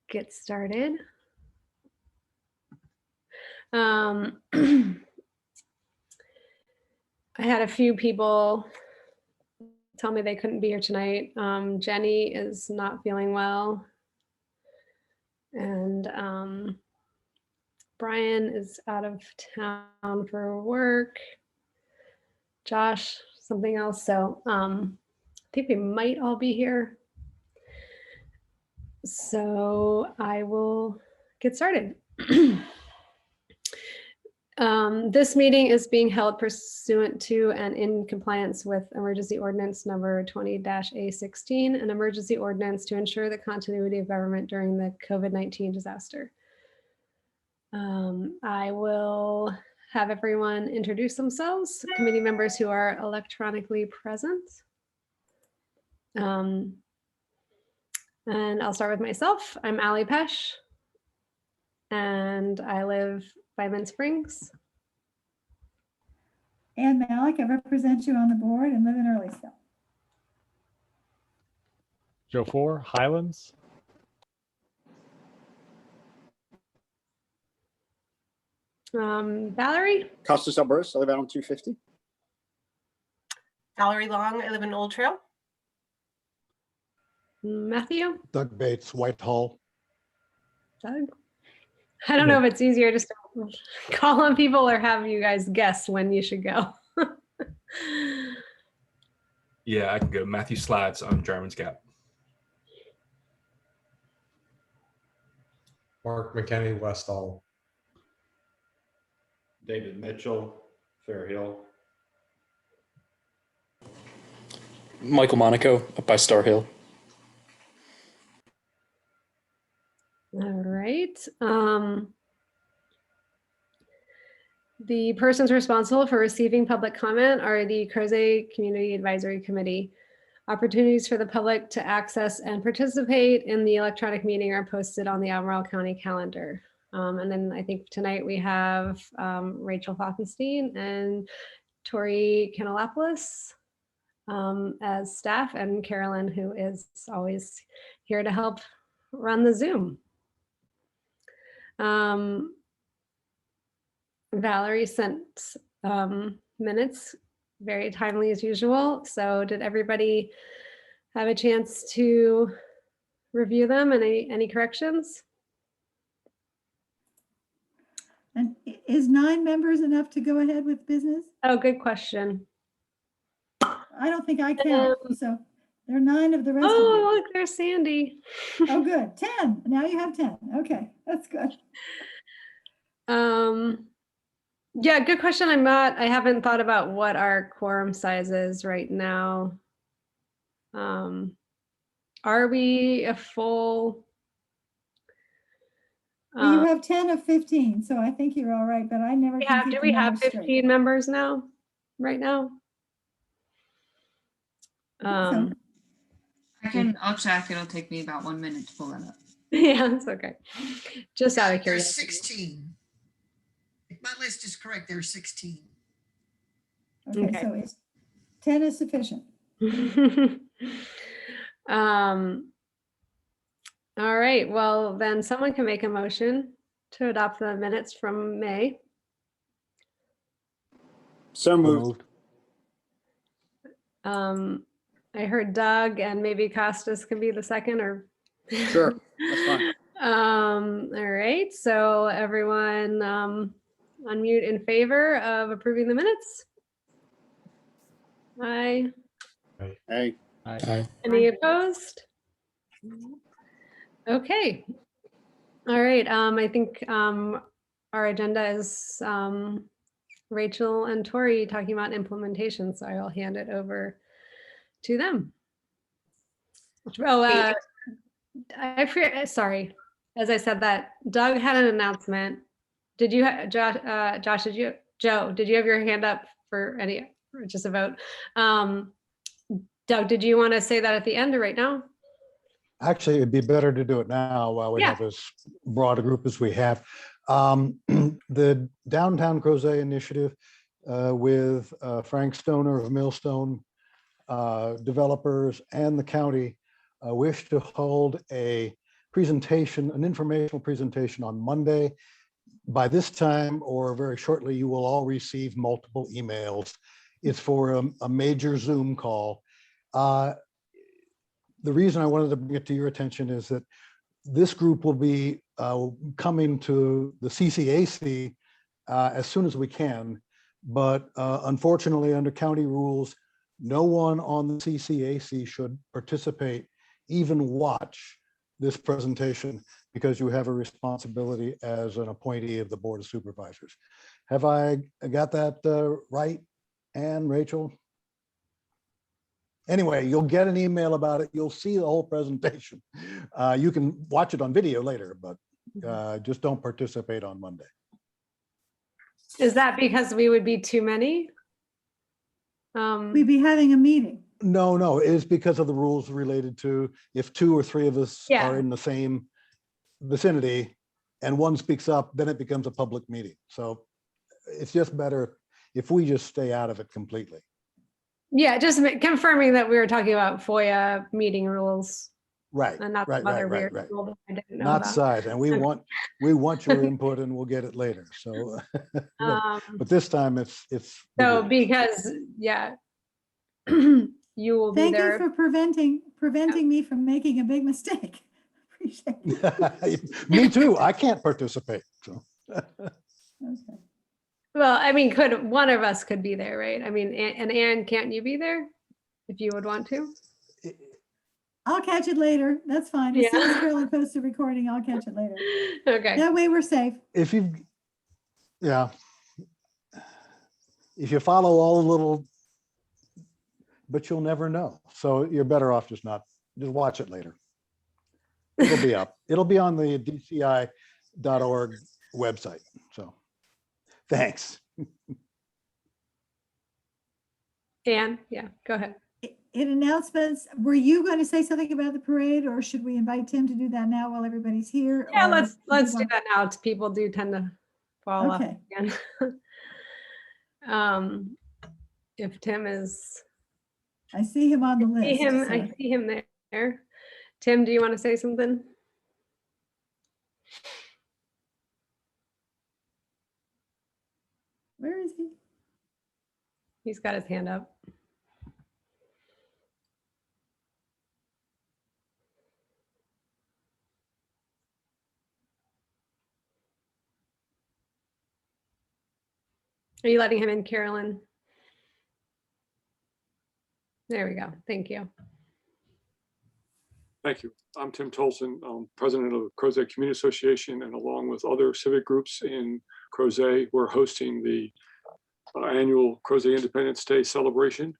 get started. I had a few people tell me they couldn't be here tonight. Jenny is not feeling well. And Brian is out of town for work. Josh, something else. So I think we might all be here. So I will get started. This meeting is being held pursuant to and in compliance with emergency ordinance number 20-A16, an emergency ordinance to ensure the continuity of government during the COVID-19 disaster. I will have everyone introduce themselves, committee members who are electronically present. And I'll start with myself. I'm Allie Pesh, and I live by Mint Springs. Ann Malik, I represent you on the board and live in Earlysville. Joe Four, Highlands. Valerie? Costas Albertus, I live out on 250. Valerie Long, I live in Old Trail. Matthew? Doug Bates, Whitehall. Doug? I don't know if it's easier just to call on people or have you guys guess when you should go. Yeah, I can go. Matthew Slatz on Jarman's Gap. Mark McKenney, Westall. David Mitchell, Fair Hill. Michael Monaco up by Star Hill. All right. The persons responsible for receiving public comment are the Crozet Community Advisory Committee. Opportunities for the public to access and participate in the electronic meeting are posted on the Albemarle County calendar. And then I think tonight we have Rachel Falkenstein and Tori Kanalopoulos as staff, and Carolyn, who is always here to help run the Zoom. Valerie sent minutes, very timely as usual. So did everybody have a chance to review them? Any corrections? And is 9 members enough to go ahead with business? Oh, good question. I don't think I count. So there are 9 of the rest of Oh, you. look, there's Sandy. Oh, good. 10. Now you have 10. Okay, that's good. Yeah, good question. I haven't thought about what our quorum size is right now. Are we a full? You have 10 of 15, so I think you're all right, but I never can keep Do the we have numbers 15 straight. members now, right now? So, I'll check. It'll take me about 1 minute to pull that up. Yeah, that's okay. Just out of There's curiosity. 16. If my list is correct, there's 16. okay, so it's 10 is sufficient. All right, well, then someone can make a motion to adopt the minutes from May. So moved. I heard Doug and maybe Costas can be the second, or Sure, that's fine. all right, so everyone unmute in favor of approving the minutes. Aye. Hey, Aye. Any opposed? Okay. All right. I think our agenda is Rachel and Tori talking about implementation, so I'll hand it over to them. Oh, sorry. As I said that, Doug had an announcement. Did you, Josh, Joe, did you have your hand up for just a vote? Doug, did you want to say that at the end or right now? Actually, it'd be better to do it now while we have as broad a group as we have. The Downtown Crozet Initiative with Frank Stoner of Millstone developers and the county wish to hold a presentation, an informational presentation on Monday. By this time or very shortly, you will all receive multiple emails. It's for a major Zoom call. The reason I wanted to bring it to your attention is that this group will be coming to the CCAC as soon as we can. But unfortunately, under county rules, no one on the CCAC should participate, even watch this presentation, because you have a responsibility as an appointee of the Board of Supervisors. Have I got that right, Ann, Rachel? Anyway, you'll get an email about it. You'll see the whole presentation. You can watch it on video later, but just don't participate on Monday. Is that because we would be too many? We'd be having a meeting. No, it is because of the rules related to if 2 or 3 of us Yeah. are in the same vicinity and one speaks up, then it becomes a public meeting. So it's just better if we just stay out of it completely. Yeah, just confirming that we were talking about FOIA meeting rules Right, and not right, some other right, weird right. rule that I didn't know Not about. size, and we want your input and we'll get it later. So, but this time it's. So rigorous. because, yeah, you will be Thank you there. for preventing me from making a big mistake. Appreciate it. Me too. I can't participate. So. Okay. Well, I mean, one of us could be there, right? I mean, and Aaron, can't you be there if you would want to? I'll catch it later. That's fine. As soon as Yeah. Carolyn posts a recording, I'll catch it later. Okay. That way we're safe. If you, yeah. If you follow all the little, but you'll never know. So you're better off just watch it later. It'll be up. It'll be on the dci.org website. So thanks. Anne, yeah, go ahead. In announcements, were you going to say something about the parade, or should we invite Tim to do that now while everybody's here? Yeah, or let's do you do want- that now. People do tend to fall off Okay. again. If Tim is, I see him on the I list. so- see him there. Tim, do you want to say something? Where is he? He's got his hand up. Are you letting him in, Carolyn? There we go. Thank you. Thank you. I'm Tim Tolson, president of the Crozet Community Association, and along with other civic groups in Crozet, we're hosting the annual Crozet Independence Day celebration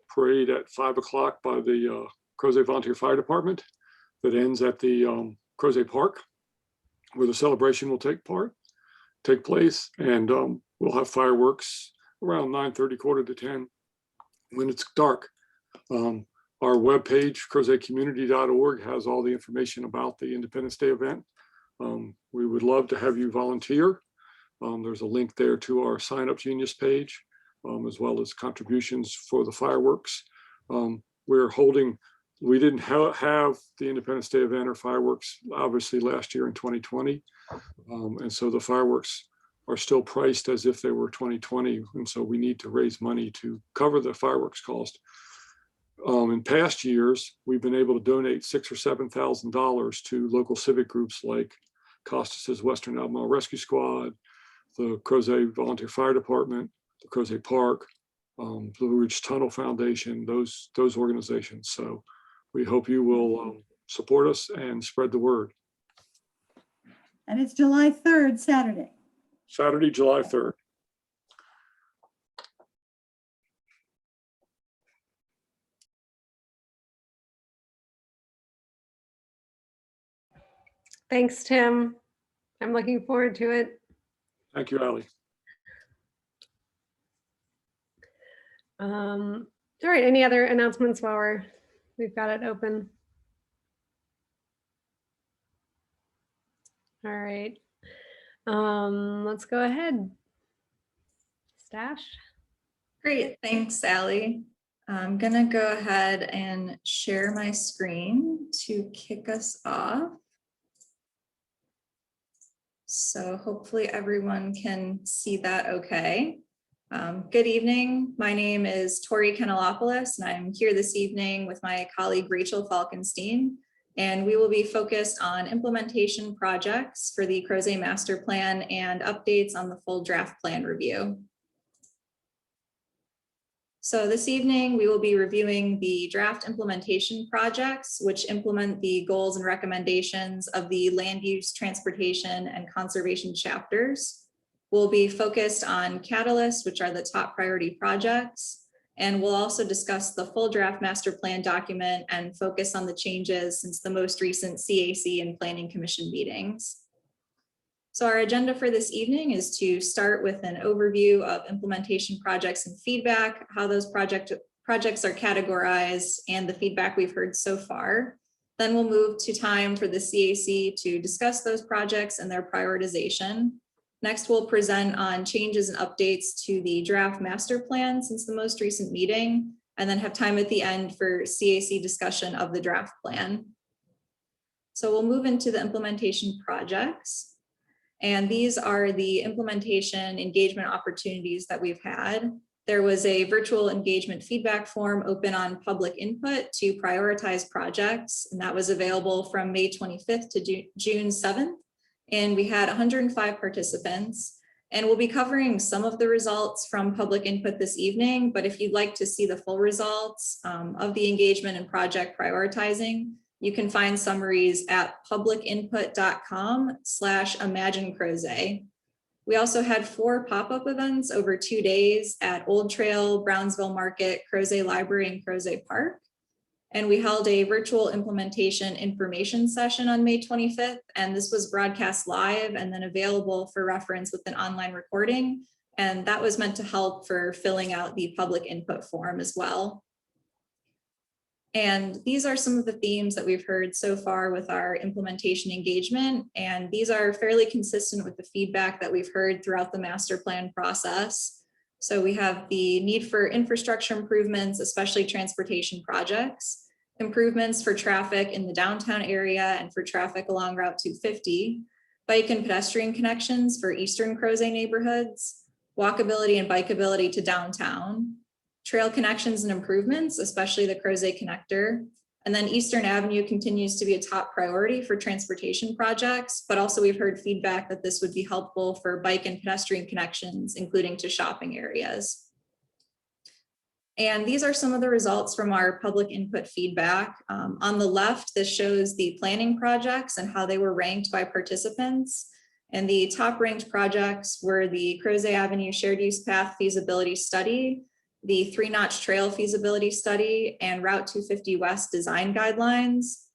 parade at 5 o'clock by the Crozet Volunteer Fire Department that ends at the Crozet Park, where the celebration will take place, and we'll have fireworks around 9:30, quarter to 10 when it's dark. Our webpage, crozetcommunity.org, has all the information about the Independence Day event. We would love to have you volunteer. There's a link there to our Sign Up Genius page, as well as contributions for the fireworks. We didn't have the Independence Day event or fireworks, obviously, last year in 2020. And so the fireworks are still priced as if they were 2020. And so we need to raise money to cover the fireworks cost. In past years, we've been able to donate $6,000 or $7,000 to local civic groups like Costas's Western Albemarle Rescue Squad, the Crozet Volunteer Fire Department, the Crozet Park, Blue Ridge Tunnel Foundation, those organizations. So we hope you will support us and spread the word. And it's July 3rd, Saturday. Saturday, July 3rd. Thanks, Tim. I'm looking forward to it. Thank you, Allie. All right, any other announcements while we've got it open? All right, let's go ahead. Stash. Great, thanks, Allie. I'm gonna go ahead and share my screen to kick us off. So hopefully everyone can see that okay. Good evening. My name is Tori Kanelopoulos, and I'm here this evening with my colleague Rachel Falkenstein, and we will be focused on implementation projects for the Crozet Master Plan and updates on the full draft plan review. So this evening, we will be reviewing the draft implementation projects, which implement the goals and recommendations of the land use, transportation, and conservation chapters. We'll be focused on catalysts, which are the top priority projects, and we'll also discuss the full draft master plan document and focus on the changes since the most recent CAC and Planning Commission meetings. So our agenda for this evening is to start with an overview of implementation projects and feedback, how those projects are categorized, and the feedback we've heard so far. Then we'll move to time for the CAC to discuss those projects and their prioritization. Next, we'll present on changes and updates to the draft master plan since the most recent meeting, and then have time at the end for CAC discussion of the draft plan. So we'll move into the implementation projects. And these are the implementation engagement opportunities that we've had. There was a virtual engagement feedback form open on public input to prioritize projects, and that was available from May 25th to June 7th. And we had 105 participants, and we'll be covering some of the results from public input this evening, but if you'd like to see the full results of the engagement and project prioritizing, you can find summaries at publicinput.com/imaginecrozet. We also had 4 pop-up events over 2 days at Old Trail, Brownsville Market, Crozet Library, and Crozet Park. And we held a virtual implementation information session on May 25th, and this was broadcast live and then available for reference with an online recording. And that was meant to help for filling out the public input form as well. And these are some of the themes that we've heard so far with our implementation engagement. And these are fairly consistent with the feedback that we've heard throughout the master plan process. So we have the need for infrastructure improvements, especially transportation projects, improvements for traffic in the downtown area and for traffic along Route 250, bike and pedestrian connections for Eastern Crozet neighborhoods, walkability and bikeability to downtown, trail connections and improvements, especially the Crozet connector. And then Eastern Avenue continues to be a top priority for transportation projects, but also we've heard feedback that this would be helpful for bike and pedestrian connections, including to shopping areas. And these are some of the results from our public input feedback. On the left, this shows the planning projects and how they were ranked by participants. And the top ranked projects were the Crozet Avenue Shared Use Path Feasibility Study, the 3-Notch Trail Feasibility Study, and Route 250 West Design Guidelines.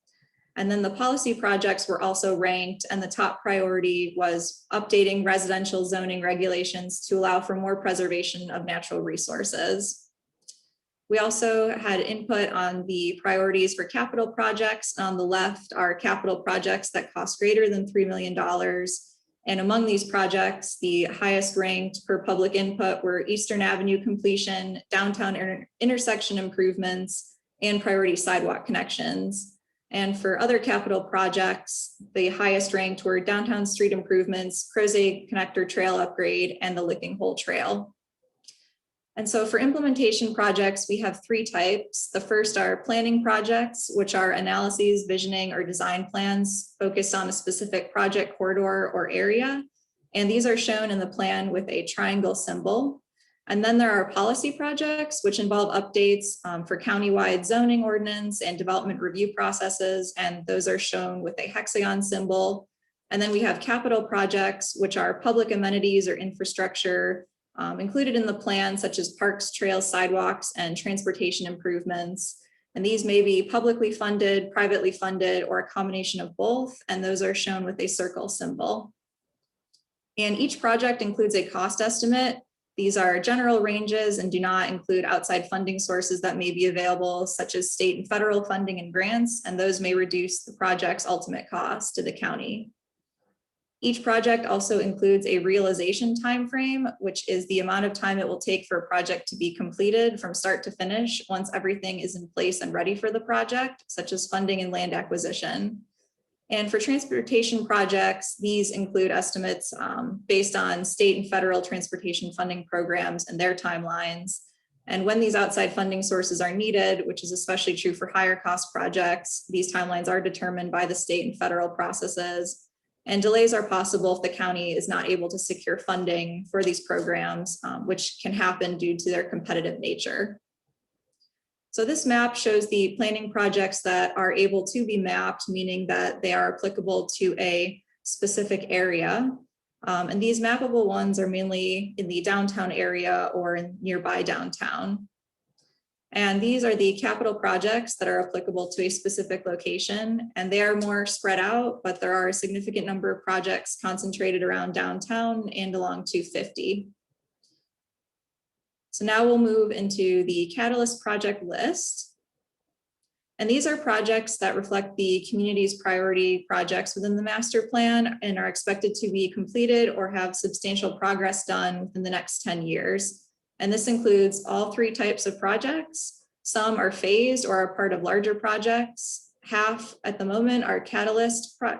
And then the policy projects were also ranked, and the top priority was updating residential zoning regulations to allow for more preservation of natural resources. We also had input on the priorities for capital projects. On the left are capital projects that cost greater than $3 million. And among these projects, the highest ranked per public input were Eastern Avenue completion, downtown intersection improvements, and priority sidewalk connections. And for other capital projects, the highest ranked were downtown street improvements, Crozet connector trail upgrade, and the Licking Hole Trail. And so for implementation projects, we have 3 types. The first are planning projects, which are analyses, visioning, or design plans focused on a specific project corridor or area. And these are shown in the plan with a triangle symbol. And then there are policy projects, which involve updates for countywide zoning ordinance and development review processes. And those are shown with a hexagon symbol. And then we have capital projects, which are public amenities or infrastructure included in the plan, such as parks, trails, sidewalks, and transportation improvements. And these may be publicly funded, privately funded, or a combination of both. And those are shown with a circle symbol. And each project includes a cost estimate. These are general ranges and do not include outside funding sources that may be available, such as state and federal funding and grants, and those may reduce the project's ultimate cost to the county. Each project also includes a realization timeframe, which is the amount of time it will take for a project to be completed from start to finish once everything is in place and ready for the project, such as funding and land acquisition. And for transportation projects, these include estimates based on state and federal transportation funding programs and their timelines. And when these outside funding sources are needed, which is especially true for higher cost projects, these timelines are determined by the state and federal processes. And delays are possible if the county is not able to secure funding for these programs, which can happen due to their competitive nature. So this map shows the planning projects that are able to be mapped, meaning that they are applicable to a specific area. And these mappable ones are mainly in the downtown area or in nearby downtown. And these are the capital projects that are applicable to a specific location, and they are more spread out, but there are a significant number of projects concentrated around downtown and along 250. So now we'll move into the Catalyst project list. And these are projects that reflect the community's priority projects within the master plan and are expected to be completed or have substantial progress done within the next 10 years. And this includes all 3 types of projects. Some are phased or are part of larger projects. Half at the moment are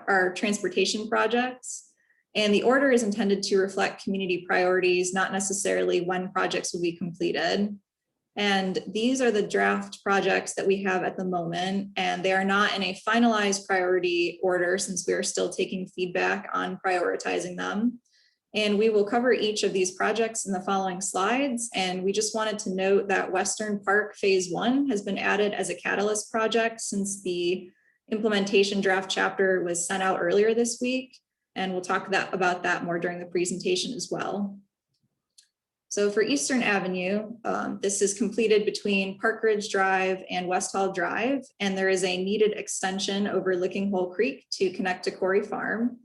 are transportation projects. And the order is intended to reflect community priorities, not necessarily when projects will be completed. And these are the draft projects that we have at the moment, and they are not in a finalized priority order since we are still taking feedback on prioritizing them. And we will cover each of these projects in the following slides. And we just wanted to note that Western Park Phase 1 has been added as a Catalyst project since the implementation draft chapter was sent out earlier this week. And we'll talk about that more during the presentation as well. So for Eastern Avenue, this is completed between Park Ridge Drive and West Hall Drive, and there is a needed extension over Licking Hole Creek to connect to Quarry Farm.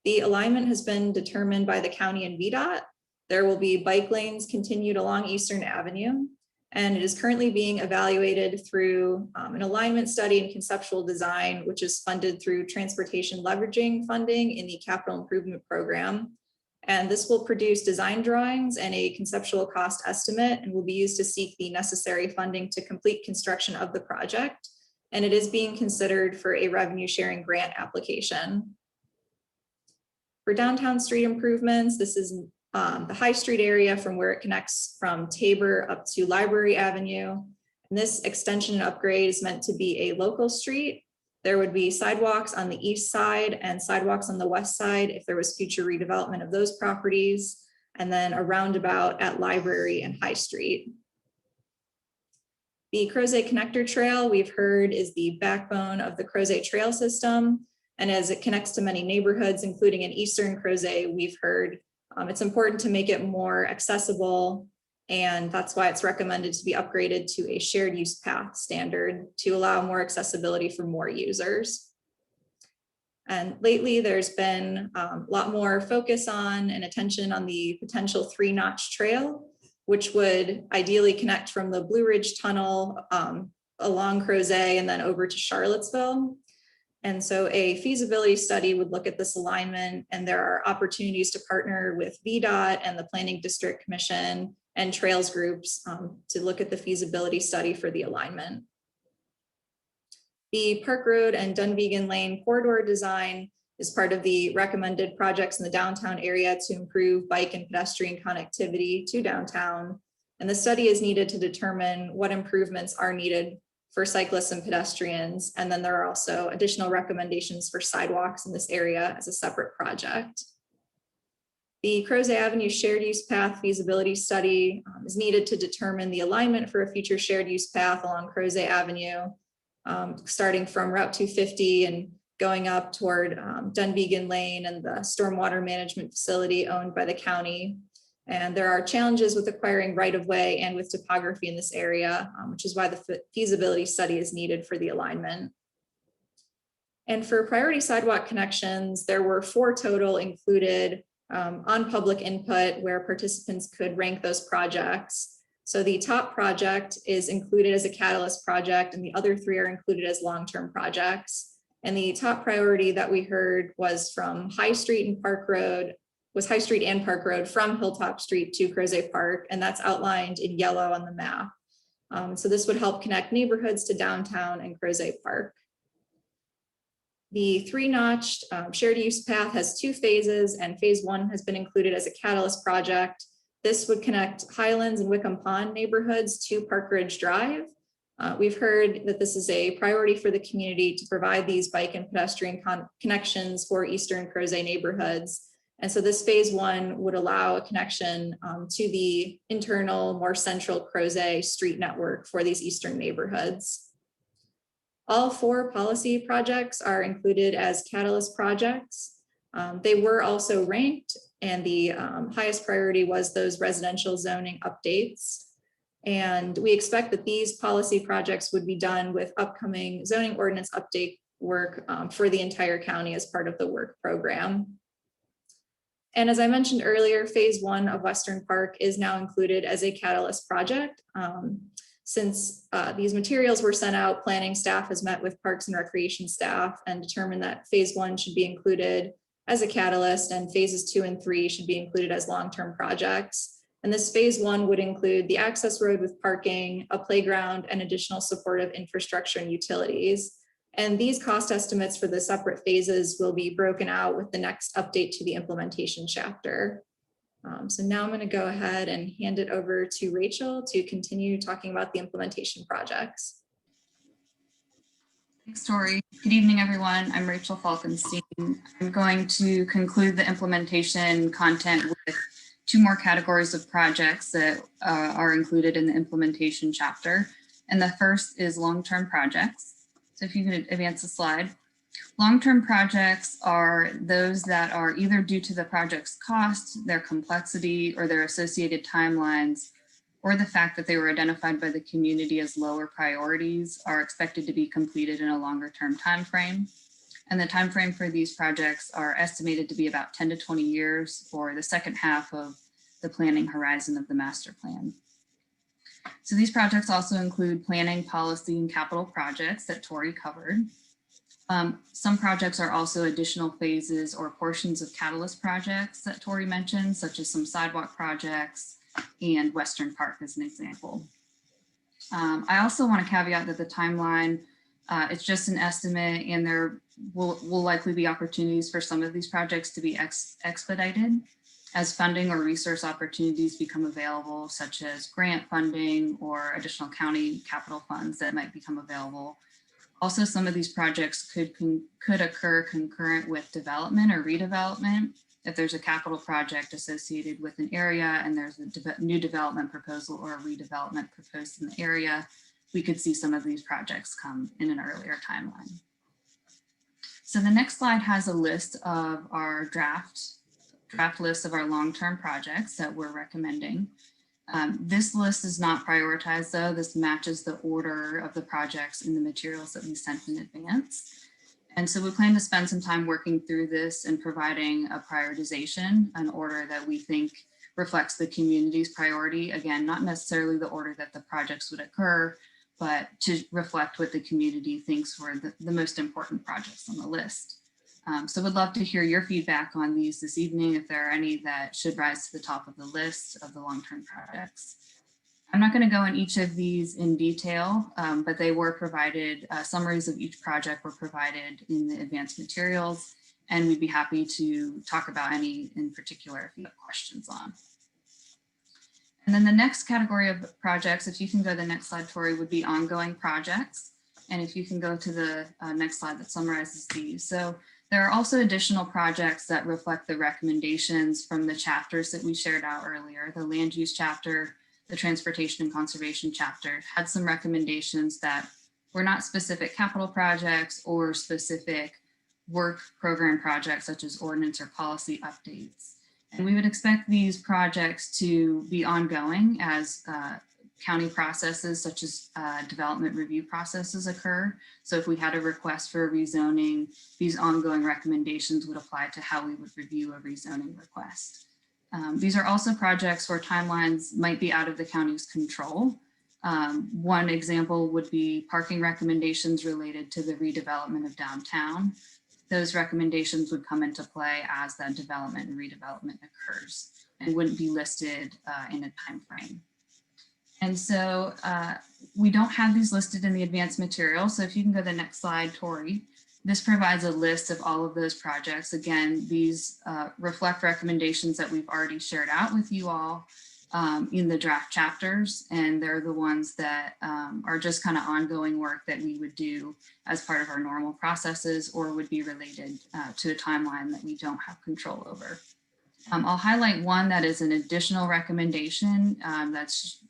The alignment has been determined by the county and VDOT. There will be bike lanes continued along Eastern Avenue, and it is currently being evaluated through an alignment study and conceptual design, which is funded through transportation leveraging funding in the capital improvement program. And this will produce design drawings and a conceptual cost estimate and will be used to seek the necessary funding to complete construction of the project. And it is being considered for a revenue sharing grant application. For downtown street improvements, this is the High Street area from where it connects from Tabor up to Library Avenue. And this extension and upgrade is meant to be a local street. There would be sidewalks on the east side and sidewalks on the west side if there was future redevelopment of those properties, and then a roundabout at Library and High Street. The Crozet Connector Trail, we've heard, is the backbone of the Crozet Trail system. And as it connects to many neighborhoods, including in Eastern Crozet, we've heard it's important to make it more accessible. And that's why it's recommended to be upgraded to a shared use path standard to allow more accessibility for more users. And lately, there's been a lot more focus on and attention on the potential 3-notch trail, which would ideally connect from the Blue Ridge Tunnel along Crozet and then over to Charlottesville. And so a feasibility study would look at this alignment, and there are opportunities to partner with VDOT and the Planning District Commission and trails groups to look at the feasibility study for the alignment. The Park Road and Dunvegan Lane corridor design is part of the recommended projects in the downtown area to improve bike and pedestrian connectivity to downtown. And the study is needed to determine what improvements are needed for cyclists and pedestrians. And then there are also additional recommendations for sidewalks in this area as a separate project. The Crozet Avenue shared use path feasibility study is needed to determine the alignment for a future shared use path along Crozet Avenue, starting from Route 250 and going up toward Dunvegan Lane and the stormwater management facility owned by the county. And there are challenges with acquiring right-of-way and with topography in this area, which is why the feasibility study is needed for the alignment. And for priority sidewalk connections, there were 4 total included on public input where participants could rank those projects. So the top project is included as a Catalyst project, and the other 3 are included as long-term projects. And the top priority that we heard was from High Street and Park Road, was High Street and Park Road from Hilltop Street to Crozet Park, and that's outlined in yellow on the map. So this would help connect neighborhoods to downtown and Crozet Park. The three-notched shared use path has 2 phases, and phase 1 has been included as a catalyst project. This would connect Highlands and Wickham Pond neighborhoods to Park Ridge Drive. We've heard that this is a priority for the community to provide these bike and pedestrian connections for Eastern Crozet neighborhoods. And so this phase 1 would allow a connection to the internal, more central Crozet street network for these Eastern neighborhoods. All 4 policy projects are included as catalyst projects. They were also ranked, and the highest priority was those residential zoning updates. And we expect that these policy projects would be done with upcoming zoning ordinance update work for the entire county as part of the work program. And as I mentioned earlier, phase 1 of Western Park is now included as a catalyst project. Since these materials were sent out, planning staff has met with Parks and Recreation staff and determined that phase 1 should be included as a catalyst, and phases 2 and 3 should be included as long-term projects. And this phase 1 would include the access road with parking, a playground, and additional supportive infrastructure and utilities. And these cost estimates for the separate phases will be broken out with the next update to the implementation chapter. So now I'm going to go ahead and hand it over to Rachel to continue talking about the implementation projects. Thanks, Tori. Good evening, everyone. I'm Rachel Falkenstein. I'm going to conclude the implementation content with 2 more categories of projects that are included in the implementation chapter. And the first is long-term projects. So if you could advance the slide. Long-term projects are those that are either due to the project's cost, their complexity, or their associated timelines, or the fact that they were identified by the community as lower priorities, are expected to be completed in a longer-term time frame. And the time frame for these projects are estimated to be about 10 to 20 years, or the second half of the planning horizon of the master plan. So these projects also include planning, policy, and capital projects that Tori covered. Some projects are also additional phases or portions of catalyst projects that Tori mentioned, such as some sidewalk projects and Western Park as an example. I also want to caveat that the timeline, it's just an estimate, and there will likely be opportunities for some of these projects to be expedited as funding or resource opportunities become available, such as grant funding or additional county capital funds that might become available. Also, some of these projects could occur concurrent with development or redevelopment. If there's a capital project associated with an area and there's a new development proposal or a redevelopment proposed in the area, we could see some of these projects come in an earlier timeline. So the next slide has a list of our draft list of our long-term projects that we're recommending. This list is not prioritized though. This matches the order of the projects in the materials that we sent in advance. And so we plan to spend some time working through this and providing a prioritization, an order that we think reflects the community's priority. Again, not necessarily the order that the projects would occur, but to reflect what the community thinks were the most important projects on the list. So would love to hear your feedback on these this evening, if there are any that should rise to the top of the list of the long-term projects. I'm not going to go in each of these in detail, but they were provided, summaries of each project were provided in the advanced materials, and we'd be happy to talk about any in particular if you have questions on. And then the next category of projects, if you can go to the next slide, Tori, would be ongoing projects. And if you can go to the next slide that summarizes these. So there are also additional projects that reflect the recommendations from the chapters that we shared out earlier. The land use chapter, the transportation and conservation chapter had some recommendations that were not specific capital projects or specific work program projects such as ordinance or policy updates. And we would expect these projects to be ongoing as county processes such as development review processes occur. So if we had a request for a rezoning, these ongoing recommendations would apply to how we would review a rezoning request. These are also projects where timelines might be out of the county's control. One example would be parking recommendations related to the redevelopment of downtown. Those recommendations would come into play as that development and redevelopment occurs and wouldn't be listed in a time frame. And so we don't have these listed in the advanced material. So if you can go to the next slide, Tori, This provides a list of all of those projects. Again, these reflect recommendations that we've already shared out with you all in the draft chapters, and they're the ones that are just kind of ongoing work that we would do as part of our normal processes or would be related to a timeline that we don't have control over. I'll highlight one that is an additional recommendation that's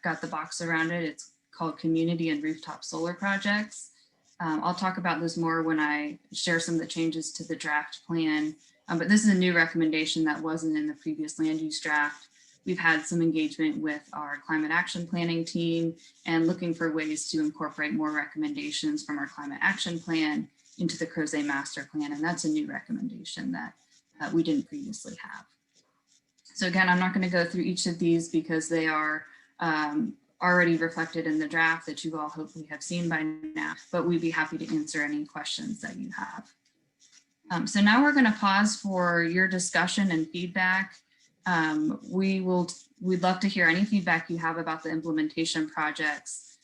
got the box around it. It's called Community and Rooftop Solar Projects. I'll talk about this more when I share some of the changes to the draft plan, but this is a new recommendation that wasn't in the previous land use draft. We've had some engagement with our climate action planning team and looking for ways to incorporate more recommendations from our climate action plan into the Crozet master plan. And that's a new recommendation that we didn't previously have. So again, I'm not going to go through each of these because they are already reflected in the draft that you all hopefully have seen by now, but we'd be happy to answer any questions that you have. So now we're going to pause for your discussion and feedback. We'd love to hear any feedback you have about the implementation projects.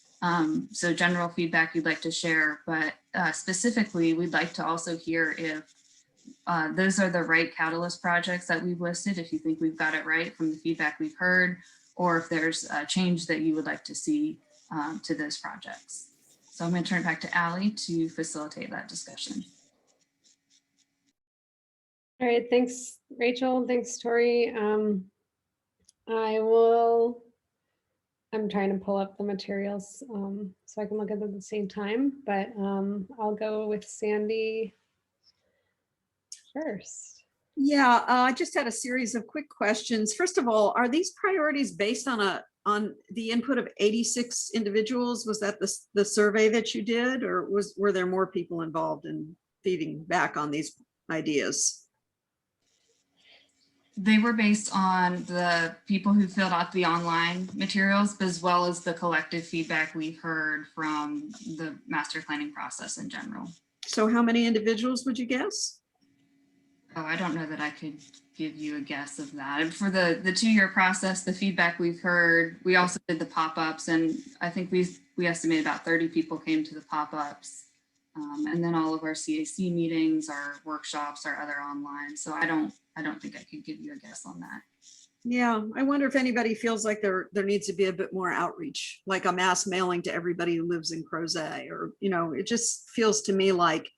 So general feedback you'd like to share, but specifically, we'd like to also hear if those are the right catalyst projects that we've listed, if you think we've got it right from the feedback we've heard, or if there's a change that you would like to see to those projects. So I'm going to turn it back to Allie to facilitate that discussion. All right, thanks, Rachel. Thanks, Tori. I'm trying to pull up the materials so I can look at them at the same time, but I'll go with Sandy first. Yeah, I just had a series of quick questions. First of all, are these priorities based on the input of 86 individuals? Was that the survey that you did, or were there more people involved in feeding back on these ideas? They were based on the people who filled out the online materials, as well as the collective feedback we've heard from the master planning process in general. So how many individuals would you guess? Oh, I don't know that I could give you a guess of that. And for the 2-year process, the feedback we've heard, we also did the pop-ups, and I think we estimate about 30 people came to the pop-ups. And then all of our CAC meetings, our workshops, our other online. So I don't think I could give you a guess on that. Yeah, I wonder if anybody feels like there needs to be a bit more outreach, like a mass mailing to everybody who lives in Crozet, or, it just feels to me like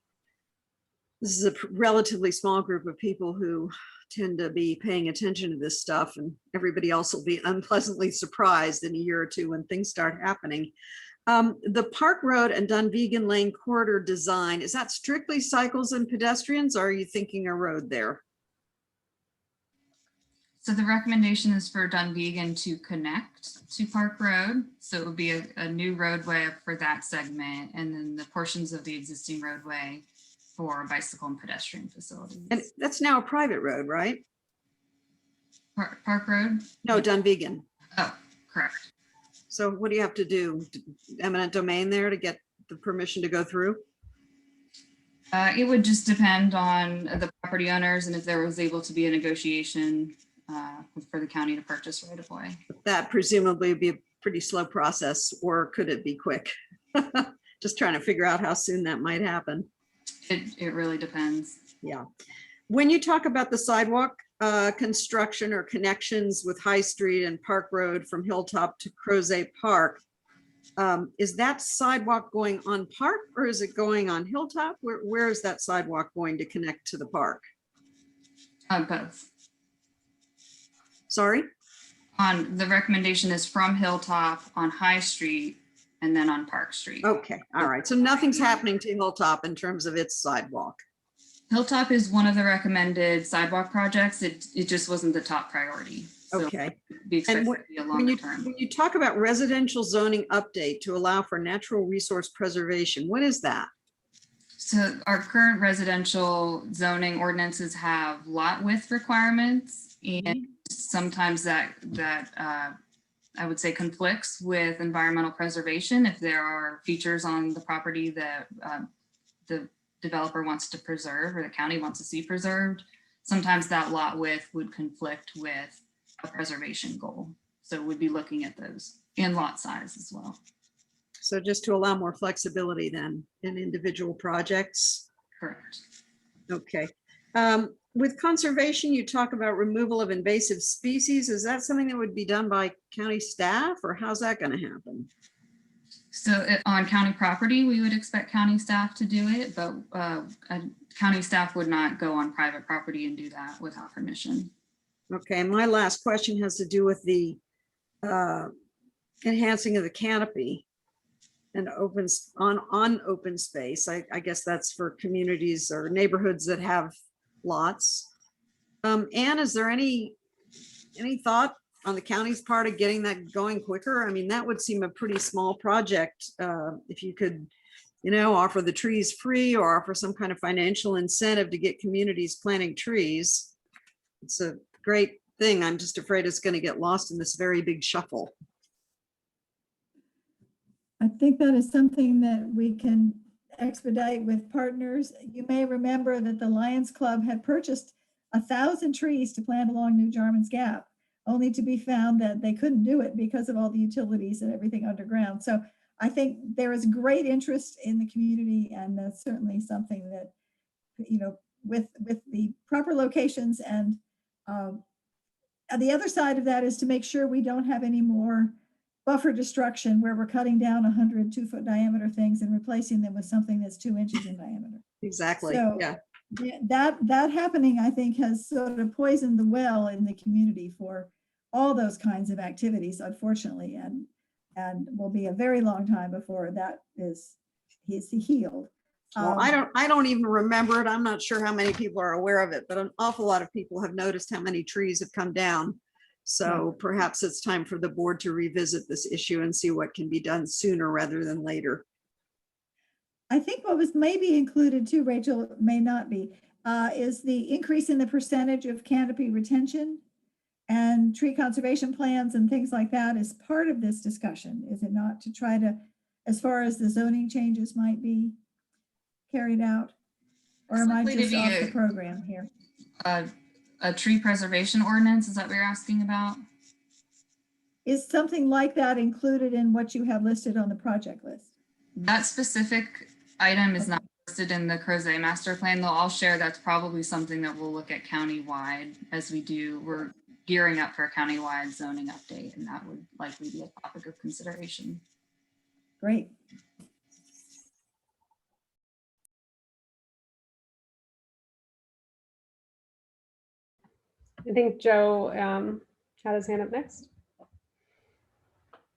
this is a relatively small group of people who tend to be paying attention to this stuff, and everybody else will be unpleasantly surprised in a year or two when things start happening. The Park Road and Dunvegan Lane corridor design, is that strictly cycles and pedestrians, or are you thinking a road there? So the recommendation is for Dunvegan to connect to Park Road. So it would be a new roadway for that segment, and then the portions of the existing roadway for bicycle and pedestrian facilities. And that's now a private road, right? Park Road? No, Dunvegan. Oh, correct. So what do you have to do? Eminent domain there to get the permission to go through? It would just depend on the property owners and if there was able to be a negotiation for the county to purchase right of way. That presumably would be a pretty slow process, or could it be quick? Just trying to figure out how soon that might happen. It really depends. Yeah. When you talk about the sidewalk construction or connections with High Street and Park Road from Hilltop to Crozet Park, is that sidewalk going on Park, or is it going on Hilltop? Where is that sidewalk going to connect to the park? Both. Sorry? The recommendation is from Hilltop on High Street and then on Park Street. Okay, all right. So nothing's happening to Hilltop in terms of its sidewalk. Hilltop is one of the recommended sidewalk projects. It just wasn't the top priority. So okay. Be expected to be a longer term. When you talk about residential zoning update to allow for natural resource preservation, what is that? So our current residential zoning ordinances have lot width requirements, and sometimes that I would say conflicts with environmental preservation if there are features on the property that the developer wants to preserve or the county wants to see preserved. Sometimes that lot width would conflict with a preservation goal. So we'd be looking at those, and lot size as well. So just to allow more flexibility then in individual projects. Correct. Okay. With conservation, you talk about removal of invasive species. Is that something that would be done by county staff, or how's that going to happen? So on county property, we would expect county staff to do it, but county staff would not go on private property and do that without permission. Okay, and my last question has to do with the enhancing of the canopy and on open space. I guess that's for communities or neighborhoods that have lots. Anne, is there any thought on the county's part of getting that going quicker? I mean, that would seem a pretty small project. If you could, offer the trees free or offer some kind of financial incentive to get communities planting trees. It's a great thing. I'm just afraid it's going to get lost in this very big shuffle. I think that is something that we can expedite with partners. You may remember that the Lions Club had purchased 1,000 trees to plant along New Jarman's Gap, only to be found that they couldn't do it because of all the utilities and everything underground. So I think there is great interest in the community, and that's certainly something that, with the proper locations and the other side of that is to make sure we don't have any more buffer destruction where we're cutting down 100 2-foot diameter things and replacing them with something that's 2 inches in diameter. Exactly. So, yeah. That happening, I think, has sort of poisoned the well in the community for all those kinds of activities, unfortunately, and will be a very long time before that is healed. Well, I don't even remember it. I'm not sure how many people are aware of it, but an awful lot of people have noticed how many trees have come down. So perhaps it's time for the board to revisit this issue and see what can be done sooner rather than later. I think what was maybe included too, Rachel, may not be, is the increase in the percentage of canopy retention and tree conservation plans and things like that is part of this discussion, is it not, to try to, as far as the zoning changes might be carried out? Or am I just off the program here? A tree preservation ordinance, is that what you're asking about? Is something like that included in what you have listed on the project list? That specific item is not listed in the Crozet master plan, though I'll share that's probably something that we'll look at countywide as we do. We're gearing up for a countywide zoning update, and that would likely be a topic of consideration. Great. I think Joe had his hand up next.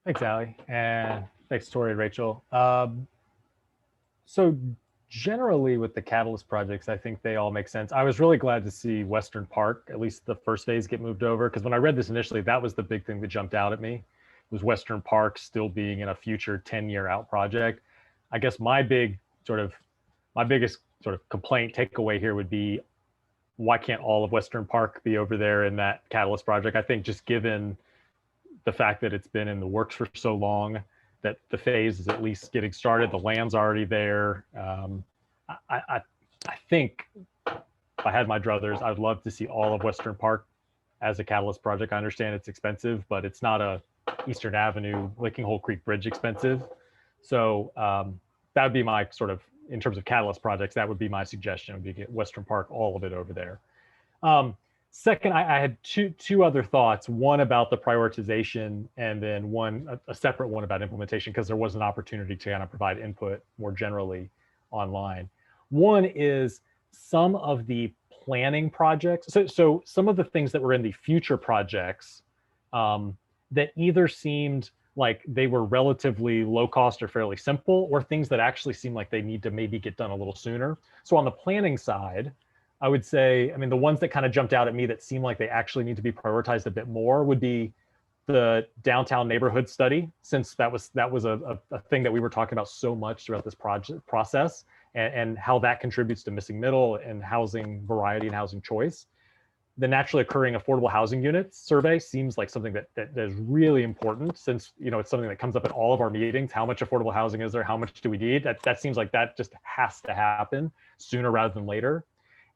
Thanks, Allie, and thanks, Tori and Rachel. So generally with the Catalyst projects, I think they all make sense. I was really glad to see Western Park, at least the first phase, get moved over, because when I read this initially, that was the big thing that jumped out at me, was Western Park still being in a future 10-year out project. I guess my biggest sort of complaint takeaway here would be, why can't all of Western Park be over there in that Catalyst project? I think just given the fact that it's been in the works for so long, that the phase is at least getting started, the land's already there. I think if I had my druthers, I'd love to see all of Western Park as a Catalyst project. I understand it's expensive, but it's not a Eastern Avenue, Licking Hole Creek Bridge expensive. So that would be my sort of, in terms of Catalyst projects, that would be my suggestion, would be get Western Park, all of it over there. Second, I had two other thoughts, one about the prioritization and then a separate one about implementation, because there was an opportunity to kind of provide input more generally online. One is some of the planning projects. So some of the things that were in the future projects that either seemed like they were relatively low cost or fairly simple, or things that actually seem like they need to maybe get done a little sooner. So on the planning side, I would say, the ones that kind of jumped out at me that seem like they actually need to be prioritized a bit more would be the downtown neighborhood study, since that was a thing that we were talking about so much throughout this process, and how that contributes to missing middle and housing variety and housing choice. The naturally occurring affordable housing units survey seems like something that is really important, since it's something that comes up at all of our meetings. How much affordable housing is there? How much do we need? That seems like that just has to happen sooner rather than later.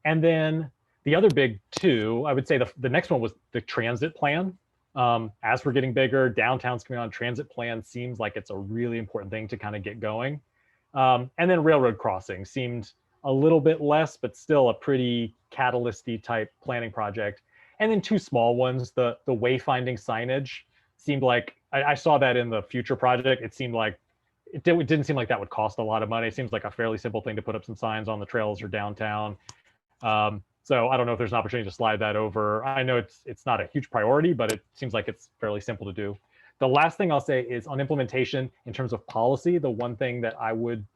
And then the other big two, I would say the next one was the transit plan. As we're getting bigger, downtown's coming on, transit plan seems like it's a really important thing to kind of get going. And then railroad crossing seemed a little bit less, but still a pretty catalyst-y type planning project. And then two small ones, the wayfinding signage seemed like, I saw that in the future project. It seemed like, it didn't seem like that would cost a lot of money. It seems like a fairly simple thing to put up some signs on the trails or downtown. So I don't know if there's an opportunity to slide that over. I know it's not a huge priority, but it seems like it's fairly simple to do. The last thing I'll say is on implementation in terms of policy, the one thing that I would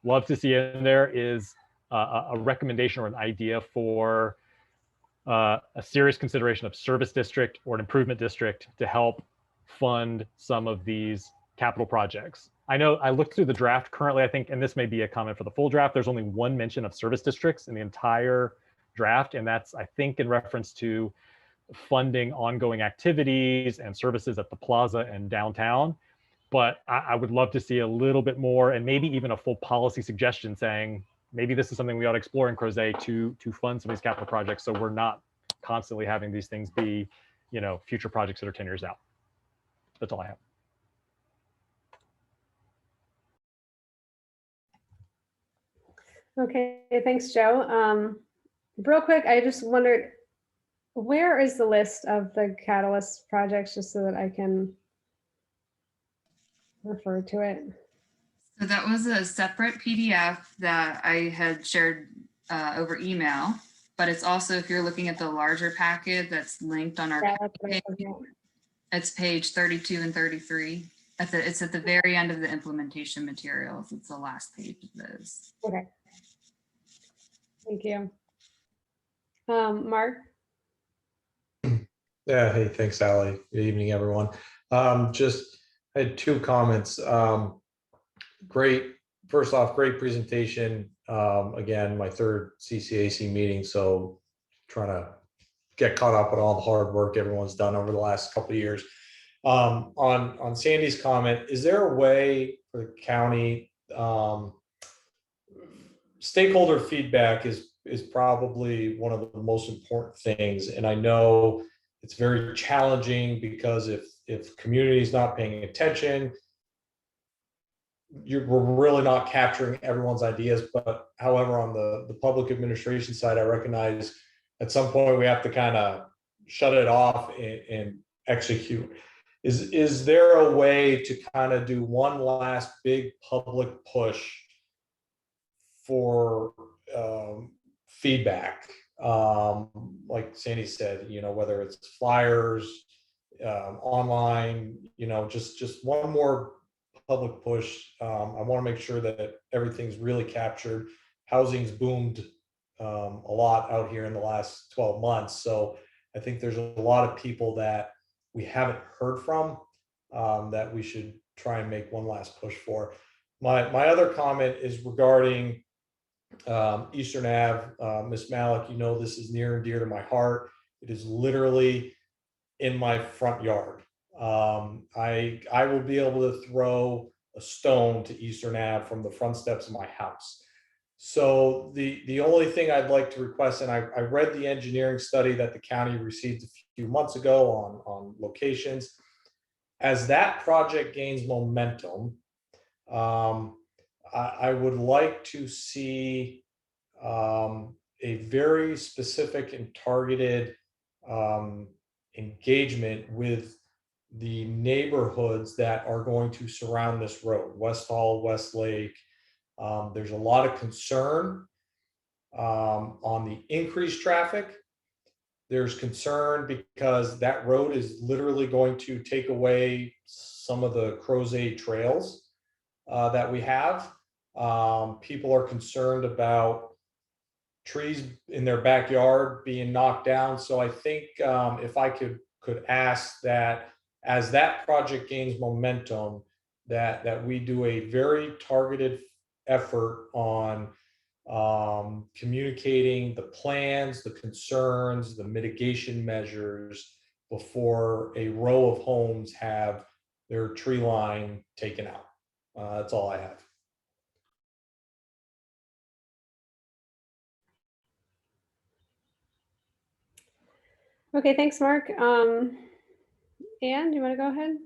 love to see in there is a recommendation or an idea for a serious consideration of service district or an improvement district to help fund some of these capital projects. I know I looked through the draft currently, I think, and this may be a comment for the full draft, there's only one mention of service districts in the entire draft. And that's, I think, in reference to funding ongoing activities and services at the plaza and downtown. But I would love to see a little bit more, and maybe even a full policy suggestion saying, maybe this is something we ought to explore in Crozet to fund some of these capital projects, so we're not constantly having these things be, future projects that are 10 years out. That's all I have. Okay, thanks, Joe. Real quick, I just wondered, where is the list of the Catalyst projects, just so that I can refer to it? So that was a separate PDF that I had shared over email, but it's also, if you're looking at the larger packet that's linked on our page, it's page 32 and 33. It's at the very end of the implementation materials. It's the last page of those. Okay. Thank you. Mark? Yeah, hey, thanks, Allie. Good evening, everyone. Just I had two comments. First off, great presentation. Again, my third CCAC meeting, so trying to get caught up on all the hard work everyone's done over the last couple of years. On Sandy's comment, is there a way for the county, stakeholder feedback is probably one of the most important things, and I know it's very challenging because if community is not paying attention, we're really not capturing everyone's ideas. But however, on the public administration side, I recognize at some point we have to kind of shut it off and execute. Is there a way to kind of do one last big public push for feedback? Like Sandy said, whether it's flyers, online, just one more public push. I want to make sure that everything's really captured. Housing's boomed a lot out here in the last 12 months. So I think there's a lot of people that we haven't heard from that we should try and make one last push for. My other comment is regarding Eastern Ave. Ms. Malik, this is near and dear to my heart. It is literally in my front yard. I will be able to throw a stone to Eastern Ave from the front steps of my house. So the only thing I'd like to request, and I read the engineering study that the county received a few months ago on locations. As that project gains momentum, I would like to see a very specific and targeted engagement with the neighborhoods that are going to surround this road, West Hall, Westlake. There's a lot of concern on the increased traffic. There's concern because that road is literally going to take away some of the Crozet trails that we have. People are concerned about trees in their backyard being knocked down. So I think if I could ask that as that project gains momentum, that we do a very targeted effort on communicating the plans, the concerns, the mitigation measures before a row of homes have their tree line taken out. That's all I have. Okay, thanks, Mark. Anne, do you want to go ahead?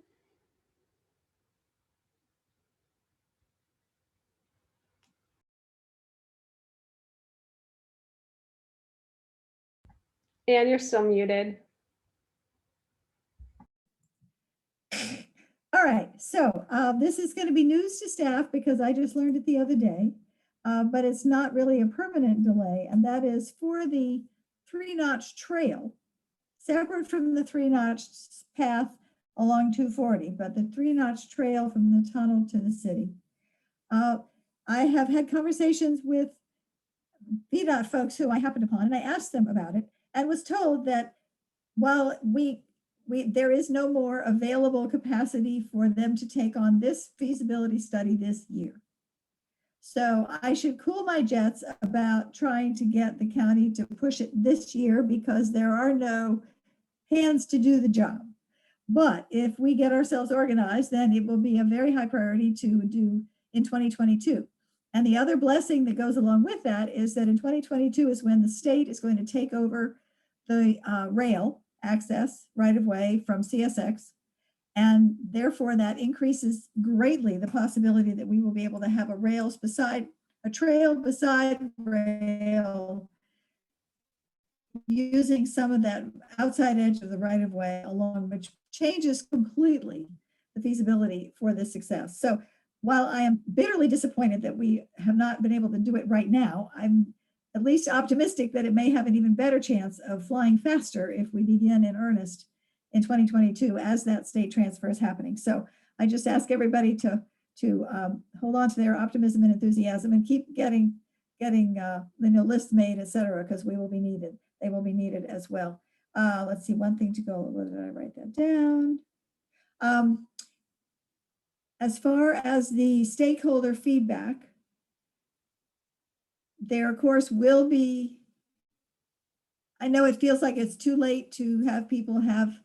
Anne, you're still muted. All right, so this is going to be news to staff because I just learned it the other day, but it's not really a permanent delay, and that is for the 3-notch trail, separate from the 3-notch path along 240, but the 3-notch trail from the tunnel to the city. I have had conversations with VDOT folks who I happened upon, and I asked them about it and was told that while there is no more available capacity for them to take on this feasibility study this year. So I should cool my jets about trying to get the county to push it this year because there are no hands to do the job. But if we get ourselves organized, then it will be a very high priority to do in 2022. And the other blessing that goes along with that is that in 2022 is when the state is going to take over the rail access right of way from CSX. And therefore that increases greatly the possibility that we will be able to have a trail beside rail using some of that outside edge of the right of way along, which changes completely the feasibility for this success. So while I am bitterly disappointed that we have not been able to do it right now, I'm at least optimistic that it may have an even better chance of flying faster if we begin in earnest in 2022 as that state transfer is happening. So I just ask everybody to hold on to their optimism and enthusiasm and keep getting lists made, et cetera, because we will be needed. They will be needed as well. Let's see, one thing to go, where did I write that down? As far as the stakeholder feedback, there, of course, will be, I know it feels like it's too late to have people have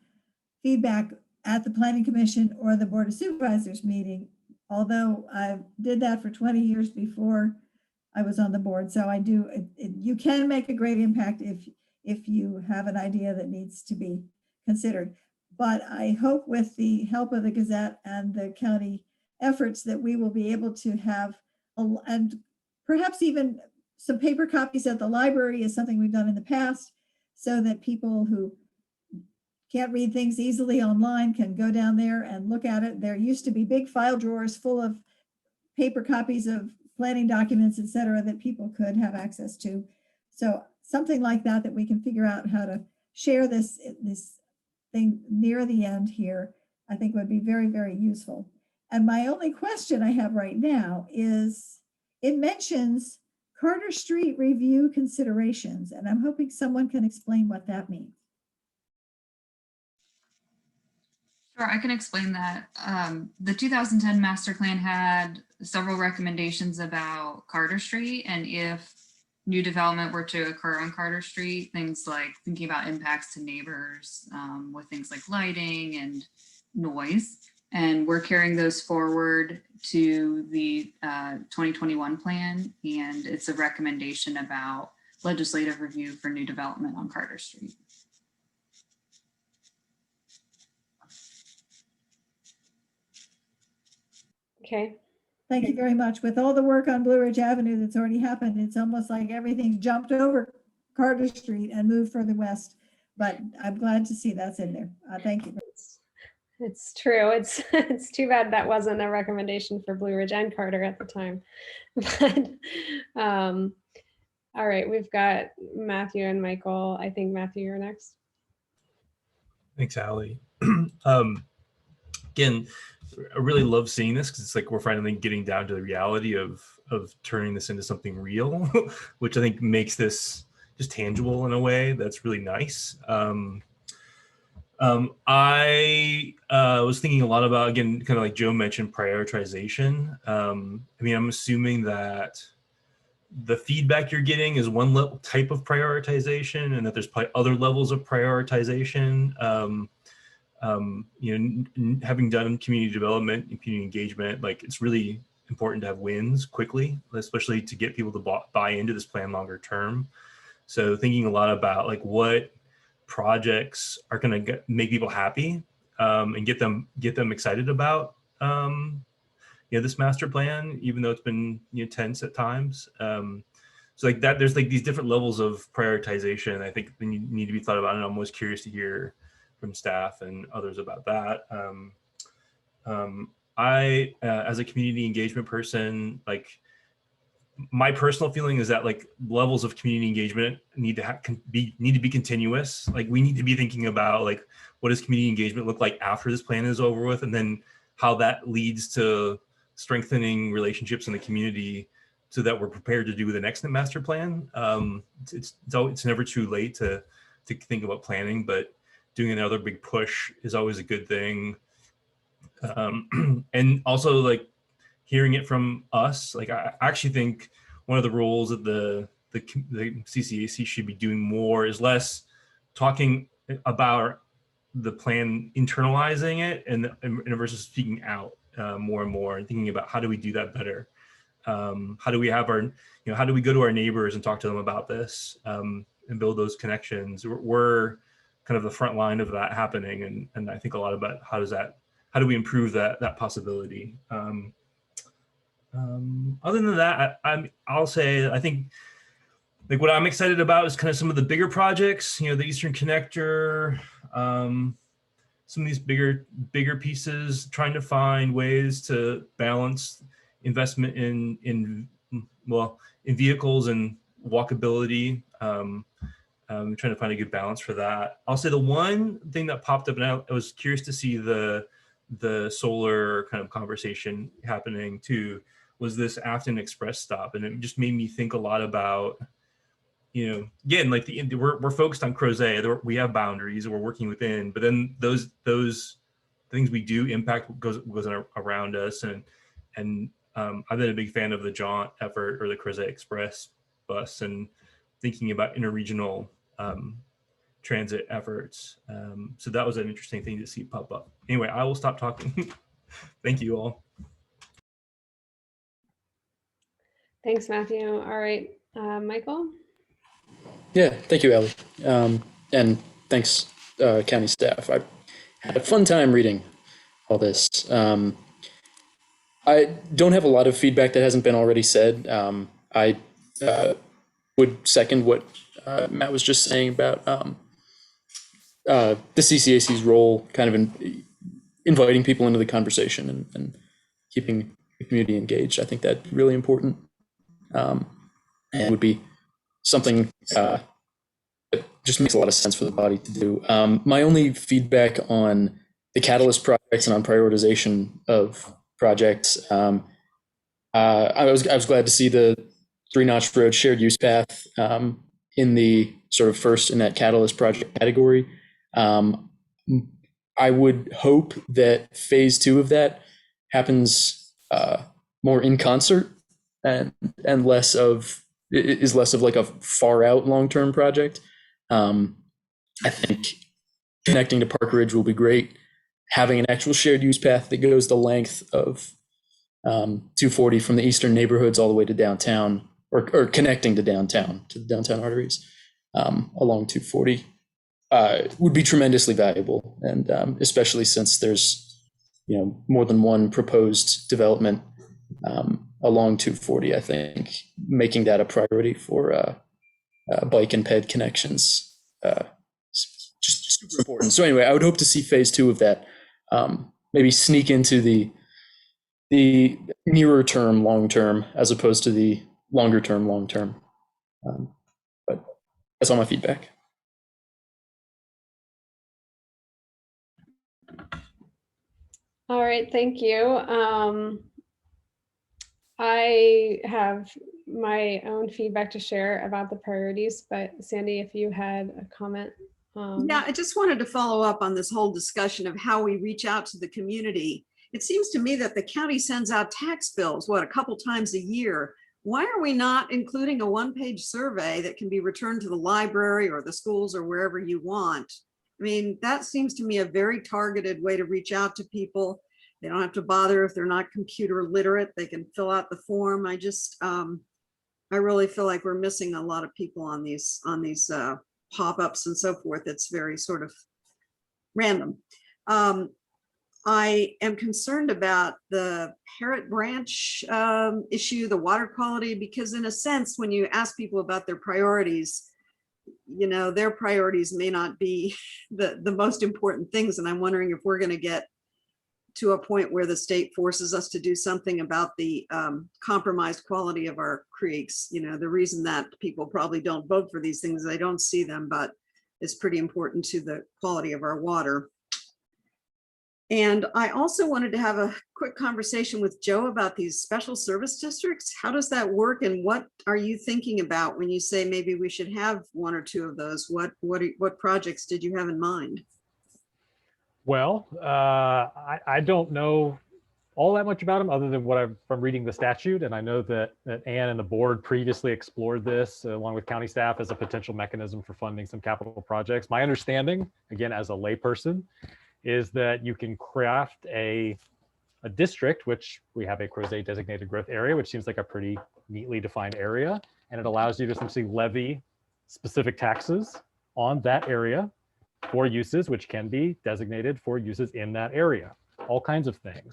feedback at the Planning Commission or the Board of Supervisors meeting, although I did that for 20 years before I was on the board. So I do, you can make a great impact if you have an idea that needs to be considered. But I hope with the help of the Gazette and the county efforts that we will be able to have, and perhaps even some paper copies at the library is something we've done in the past, so that people who can't read things easily online can go down there and look at it. There used to be big file drawers full of paper copies of planning documents, et cetera, that people could have access to. So something like that, that we can figure out how to share this thing near the end here, I think would be very, very useful. And my only question I have right now is, it mentions Carter Street review considerations, and I'm hoping someone can explain what that means. Sure, I can explain that. The 2010 master plan had several recommendations about Carter Street, and if new development were to occur on Carter Street, things like thinking about impacts to neighbors with things like lighting and noise. And we're carrying those forward to the 2021 plan, and it's a recommendation about legislative review for new development on Carter Street. Okay. Thank you very much. With all the work on Blue Ridge Avenue that's already happened, it's almost like everything jumped over Carter Street and moved further west. But I'm glad to see that's in there. Thank you. It's true. It's too bad that wasn't a recommendation for Blue Ridge and Carter at the time. But all right, we've got Matthew and Michael. I think Matthew, you're next. Thanks, Allie. Again, I really love seeing this because it's like we're finally getting down to the reality of turning this into something real, which I think makes this just tangible in a way that's really nice. I was thinking a lot about, again, kind of like Joe mentioned, prioritization. I mean, I'm assuming that the feedback you're getting is one type of prioritization, and that there's probably other levels of prioritization. You know, having done community development and community engagement, like it's really important to have wins quickly, especially to get people to buy into this plan longer term. So thinking a lot about like what projects are going to make people happy and get them excited about you know, this master plan, even though it's been, you know, tense at times. So like that, there's like these different levels of prioritization. I think they need to be thought about, and I'm always curious to hear from staff and others about that. I, as a community engagement person, like my personal feeling is that like levels of community engagement need to be continuous. Like we need to be thinking about like what does community engagement look like after this plan is over with, and then how that leads to strengthening relationships in the community so that we're prepared to do the next master plan. It's never too late to think about planning, but doing another big push is always a good thing. And also like hearing it from us, like I actually think one of the roles that the CCAC should be doing more is less talking about the plan, internalizing it, and versus speaking out more and more, and thinking about how do we do that better. How do we have our, how do we go to our neighbors and talk to them about this and build those connections? We're kind of the front line of that happening, and I think a lot about how do we improve that possibility. Other than that, I'll say I think like what I'm excited about is kind of some of the bigger projects, the Eastern Connector, some of these bigger pieces, trying to find ways to balance investment in vehicles and walkability. Trying to find a good balance for that. I'll say the one thing that popped up, and I was curious to see the solar kind of conversation happening too, was this Afton Express stop. And it just made me think a lot about, again, like we're focused on Crozet, we have boundaries we're working within, but then those things we do impact goes around us. And I've been a big fan of the Jaunt effort or the Crozet Express bus, and thinking about interregional transit efforts. So that was an interesting thing to see pop up. Anyway, I will stop talking. Thank you all. Thanks, Matthew. All right, Michael? Yeah, thank you, Ellie. And thanks, county staff. I had a fun time reading all this. I don't have a lot of feedback that hasn't been already said. I would second what Matt was just saying about the CCAC's role, kind of in inviting people into the conversation and keeping the community engaged. I think that's really important, and would be something that just makes a lot of sense for the body to do. My only feedback on the Catalyst projects and on prioritization of projects, I was glad to see the 3 Notch Road shared use path in the sort of first in that Catalyst project category. I would hope that phase 2 of that happens more in concert and less of like a far out long-term project. I think connecting to Park Ridge will be great. Having an actual shared use path that goes the length of 240 from the eastern neighborhoods all the way to downtown, or connecting to downtown, to the downtown arteries along 240 would be tremendously valuable. And especially since there's more than one proposed development along 240, I think making that a priority for bike and ped connections just super important. So anyway, I would hope to see phase 2 of that maybe sneak into the nearer term long term as opposed to the longer term long term. But that's all my feedback. All right, thank you. I have my own feedback to share about the priorities, but Sandy, if you had a comment. Yeah, I just wanted to follow up on this whole discussion of how we reach out to the community. It seems to me that the county sends out tax bills, a couple times a year. Why are we not including a 1-page survey that can be returned to the library or the schools or wherever you want? I mean, that seems to me a very targeted way to reach out to people. They don't have to bother if they're not computer literate. They can fill out the form. I really feel like we're missing a lot of people on these pop-ups and so forth. It's very sort of random. I am concerned about the Parrot Branch issue, the water quality, because in a sense, when you ask people about their priorities, you know, their priorities may not be the most important things. And I'm wondering if we're going to get to a point where the state forces us to do something about the compromised quality of our creeks. You know, the reason that people probably don't vote for these things, they don't see them, but it's pretty important to the quality of our water. And I also wanted to have a quick conversation with Joe about these special service districts. How does that work, and what are you thinking about when you say maybe we should have one or two of those? What projects did you have in mind? Well, I don't know all that much about them other than what I've from reading the statute. And I know that Ann and the board previously explored this along with county staff as a potential mechanism for funding some capital projects. My understanding, again, as a layperson, is that you can craft a district, which we have a Crozet designated growth area, which seems like a pretty neatly defined area. And it allows you to essentially levy specific taxes on that area for uses which can be designated for uses in that area. All kinds of things,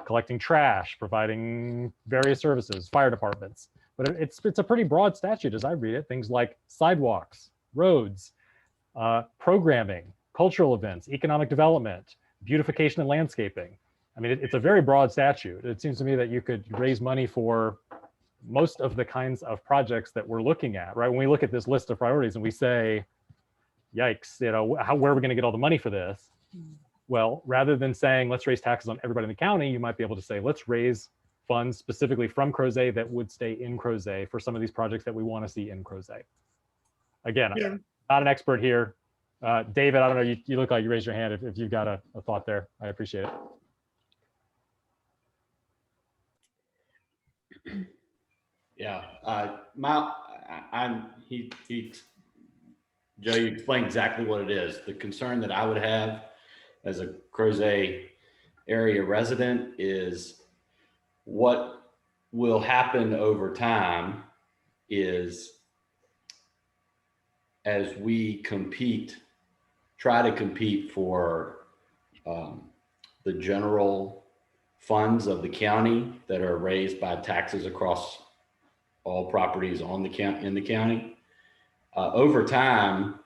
collecting trash, providing various services, fire departments. But it's a pretty broad statute as I read it. Things like sidewalks, roads, programming, cultural events, economic development, beautification and landscaping. I mean, it's a very broad statute. It seems to me that you could raise money for most of the kinds of projects that we're looking at, right? When we look at this list of priorities and we say, yikes, you know, where are we going to get all the money for this? Well, rather than saying, let's raise taxes on everybody in the county, you might be able to say, let's raise funds specifically from Crozet that would stay in Crozet for some of these projects that we want to see in Crozet. Again, Yeah. I'm not an expert here. David, I don't know, you look like you raised your hand if you've got a thought there. I appreciate it. Yeah, Joe, you explained exactly what it is. The concern that I would have as a Crozet area resident is what will happen over time is as we try to compete for the general funds of the county that are raised by taxes across all properties in the county. Over time,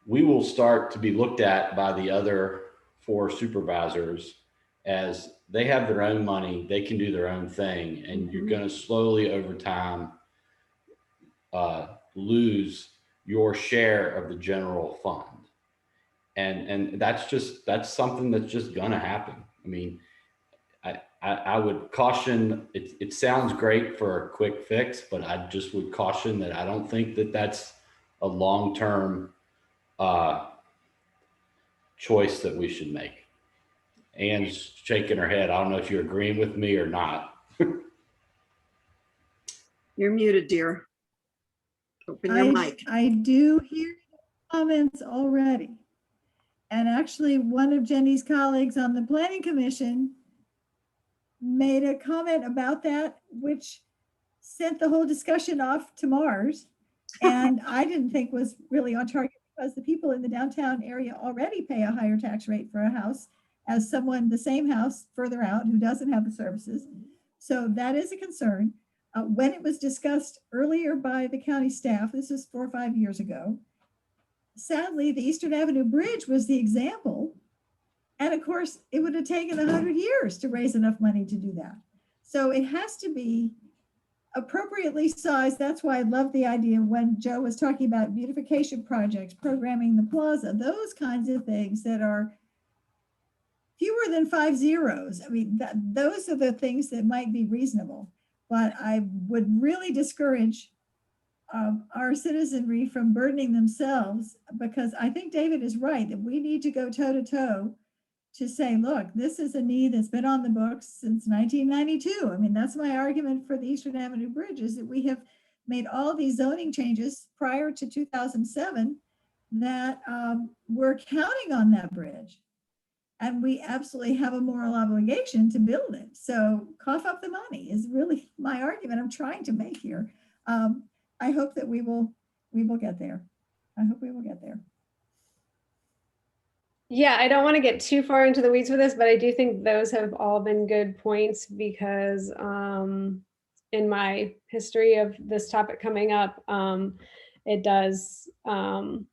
we will start to be looked at by the other 4 supervisors as they have their own money, they can do their own thing, and you're going to slowly over time lose your share of the general fund. And that's something that's just gonna happen. I mean, I would caution, it sounds great for a quick fix, but I just would caution that I don't think that that's a long-term choice that we should make. Ann's shaking her head. I don't know if you're agreeing with me or not. You're muted, dear. Open your mic. I do hear comments already. And actually, one of Jenny's colleagues on the Planning Commission made a comment about that, which sent the whole discussion off to Mars. And I didn't think was really on target because the people in the downtown area already pay a higher tax rate for a house as someone, the same house further out who doesn't have the services. So that is a concern. When it was discussed earlier by the county staff, this is 4 or 5 years ago, sadly, the Eastern Avenue Bridge was the example. And of course, it would have taken 100 years to raise enough money to do that. So it has to be appropriately sized. That's why I love the idea when Joe was talking about beautification projects, programming the plaza, those kinds of things that are fewer than 5 zeros. I mean, those are the things that might be reasonable. But I would really discourage our citizenry from burdening themselves, because I think David is right that we need to go toe to toe to say, look, this is a need that's been on the books since 1992. I mean, that's my argument for the Eastern Avenue Bridge, is that we have made all these zoning changes prior to 2007 that we're counting on that bridge. And we absolutely have a moral obligation to build it. So cough up the money is really my argument I'm trying to make here. I hope that we will get there. I hope we will get there. Yeah, I don't want to get too far into the weeds with this, but I do think those have all been good points because in my history of this topic coming up, it does go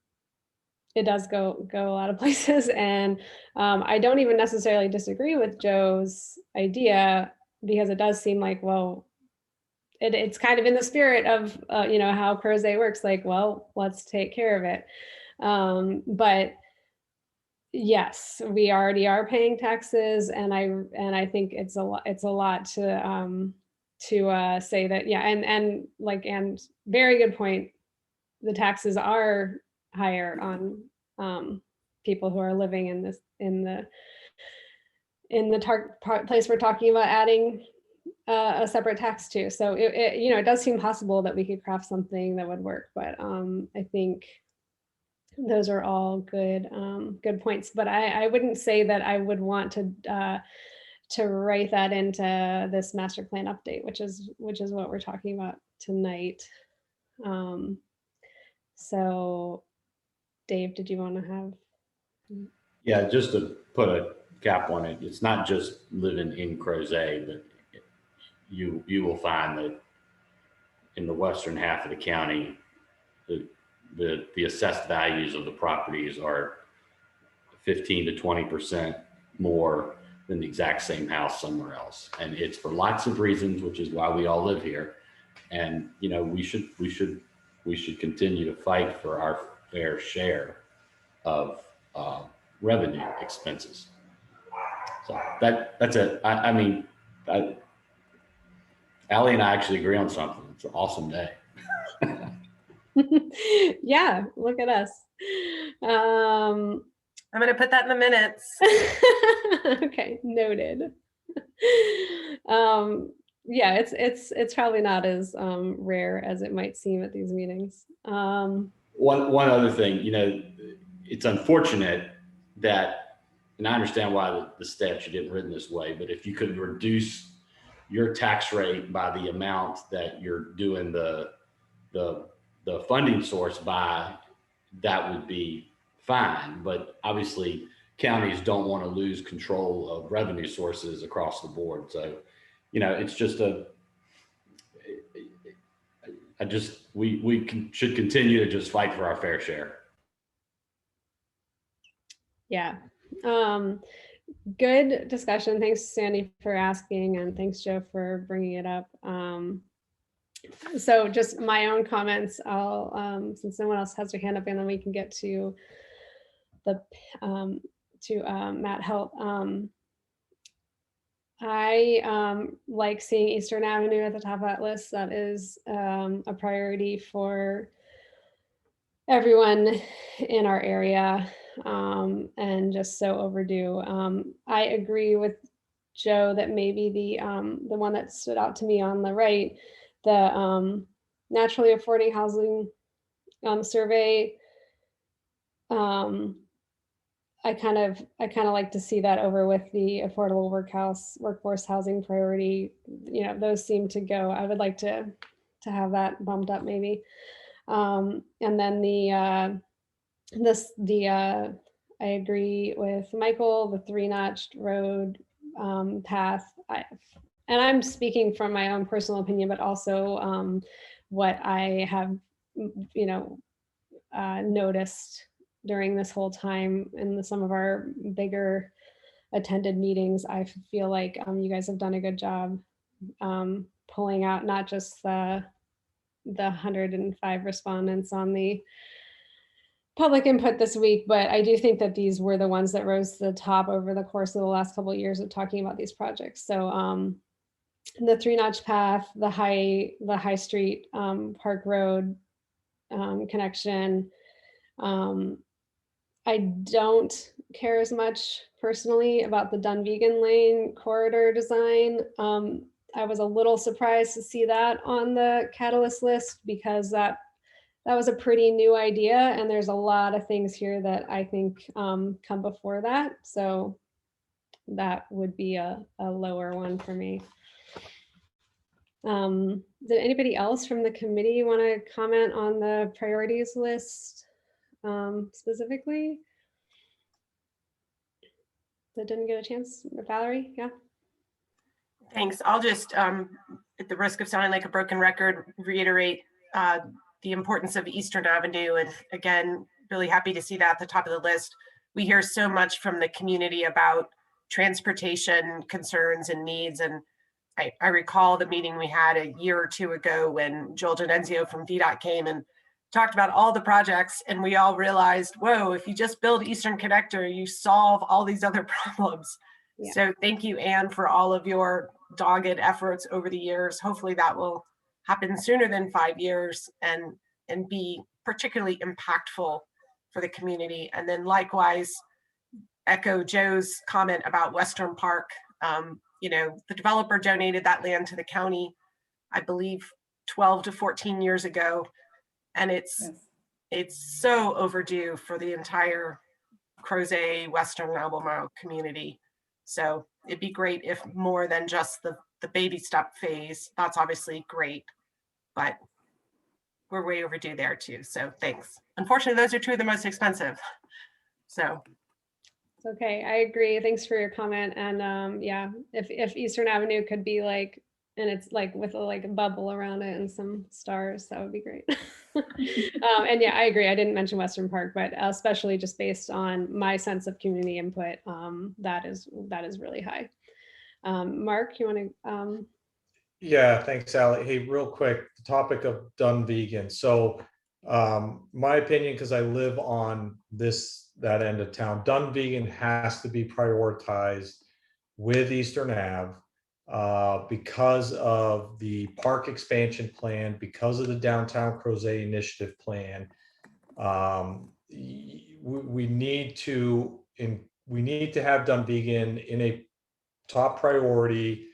a lot of places, and I don't even necessarily disagree with Joe's idea because it does seem like, well, it's kind of in the spirit of how Crozet works. Like, well, let's take care of it, but. Yes, we already are paying taxes, and I think it's a lot to say that, yeah, and very good point. The taxes are higher on people who are living in the place we're talking about adding a separate tax to. So it does seem possible that we could craft something that would work, but I think those are all good points, but I wouldn't say that I would want to write that into this master plan update, which is what we're talking about tonight. So Dave, did you want to have? Yeah, just to put a cap on it, it's not just living in Crozet, but you will find that in the western half of the county, the assessed values of the properties are 15 to 20% more than the exact same house somewhere else. And it's for lots of reasons, which is why we all live here. And, we should continue to fight for our fair share of revenue expenses. So that's it. I mean, Allie and I actually agree on something. It's an awesome day. Yeah, look at us. I'm going to put that in the minutes. Okay, noted. Yeah, it's probably not as rare as it might seem at these meetings. One other thing, it's unfortunate that, and I understand why the statute isn't written this way, but if you could reduce your tax rate by the amount that you're doing the funding source by, that would be fine. But obviously counties don't want to lose control of revenue sources across the board. So, it's just we should continue to just fight for our fair share. Yeah. Good discussion. Thanks, Sandy, for asking, and thanks, Joe, for bringing it up. So just my own comments, I'll, since no one else has their hand up, and then we can get to the, Matt Helt. I like seeing Eastern Avenue at the top of that list. That is a priority for everyone in our area, and just so overdue. I agree with Joe that maybe the one that stood out to me on the right, the naturally affording housing survey. I kind of like to see that over with the affordable workforce housing priority. Those seem to go. I would like to have that bumped up maybe. And then I agree with Michael, the 3-notched road path. And I'm speaking from my own personal opinion, but also what I have, noticed during this whole time in some of our bigger attended meetings. I feel like you guys have done a good job pulling out not just the 105 respondents on the public input this week, but I do think that these were the ones that rose to the top over the course of the last couple of years of talking about these projects. So the 3-notch path, the High Street Park Road connection. I don't care as much personally about the Dunvegan Lane corridor design. I was a little surprised to see that on the catalyst list because that was a pretty new idea, and there's a lot of things here that I think come before that. So that would be a lower one for me. Did anybody else from the committee want to comment on the priorities list specifically? that didn't get a chance? Valerie, yeah. Thanks. I'll just, at the risk of sounding like a broken record, reiterate the importance of Eastern Avenue. And again, really happy to see that at the top of the list. We hear so much from the community about transportation concerns and needs. And I recall the meeting we had a year or two ago when Joel Genenzio from VDOT came and talked about all the projects, and we all realized, whoa, if you just build Eastern Connector, you solve all these other problems. Yeah. So thank you, Anne, for all of your dogged efforts over the years. Hopefully that will happen sooner than 5 years and be particularly impactful for the community. And then likewise, echo Joe's comment about Western Park. You know, the developer donated that land to the county, I believe 12 to 14 years ago. And it's so overdue for the entire Crozet, Western Albemarle community. So it'd be great if more than just the baby step phase. That's obviously great, but we're way overdue there too. So thanks. Unfortunately, those are two of the most expensive. So. It's okay. I agree. Thanks for your comment. And yeah, if Eastern Avenue could be like, and it's like with a bubble around it and some stars, that would be great. And yeah, I agree. I didn't mention Western Park, but especially just based on my sense of community input, that is really high. Mark, you want to? Yeah, thanks, Sally. Hey, real quick, the topic of done vegan. So my opinion, because I live on that end of town, done vegan has to be prioritized with Eastern Ave because of the park expansion plan, because of the downtown Crozet initiative plan. We need to have done vegan in a top priority.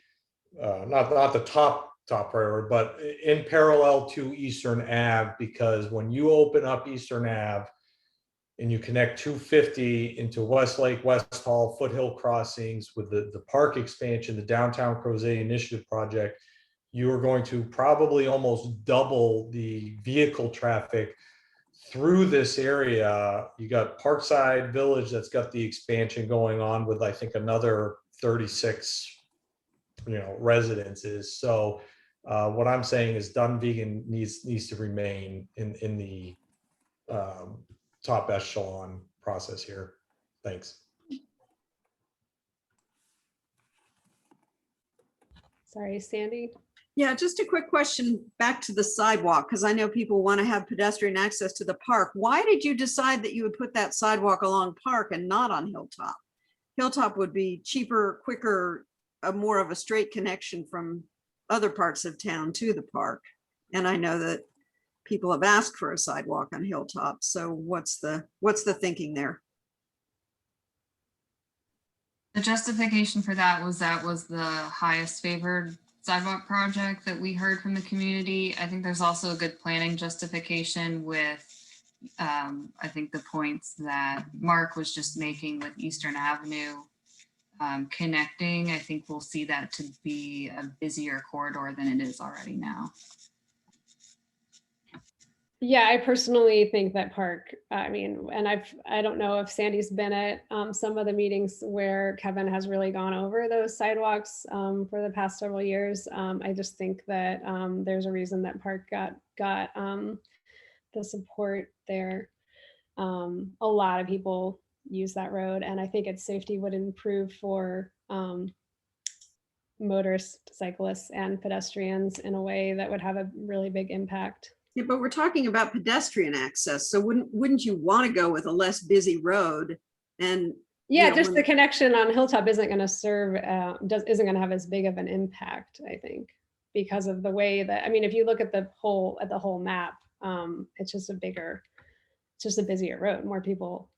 Not the top priority, but in parallel to Eastern Ave, because when you open up Eastern Ave and you connect 250 into Westlake, West Hall, Foothill Crossings with the park expansion, the downtown Crozet initiative project, you are going to probably almost double the vehicle traffic through this area. You got Parkside Village that's got the expansion going on with, I think, another 36 residences. So what I'm saying is done vegan needs to remain in the top echelon process here. Thanks. Sorry, Sandy. Yeah, just a quick question back to the sidewalk, because I know people want to have pedestrian access to the park. Why did you decide that you would put that sidewalk along Park and not on Hilltop? Hilltop would be cheaper, quicker, more of a straight connection from other parts of town to the park. And I know that people have asked for a sidewalk on Hilltop. So what's the thinking there? The justification for that was the highest favored sidewalk project that we heard from the community. I think there's also a good planning justification with I think the points that Mark was just making with Eastern Avenue connecting. I think we'll see that to be a busier corridor than it is already now. Yeah, I personally think that Park, I mean, and I don't know if Sandy's been at some of the meetings where Kevin has really gone over those sidewalks for the past several years. I just think that there's a reason that Park got the support there. A lot of people use that road, and I think its safety would improve for motorists, cyclists, and pedestrians in a way that would have a really big impact. Yeah, but we're talking about pedestrian access. So wouldn't you want to go with a less busy road? And yeah, just the connection on Hilltop isn't going to serve, isn't going to have as big of an impact, I think, because of the way that, I mean, if you look at the whole map, it's just a busier road. More people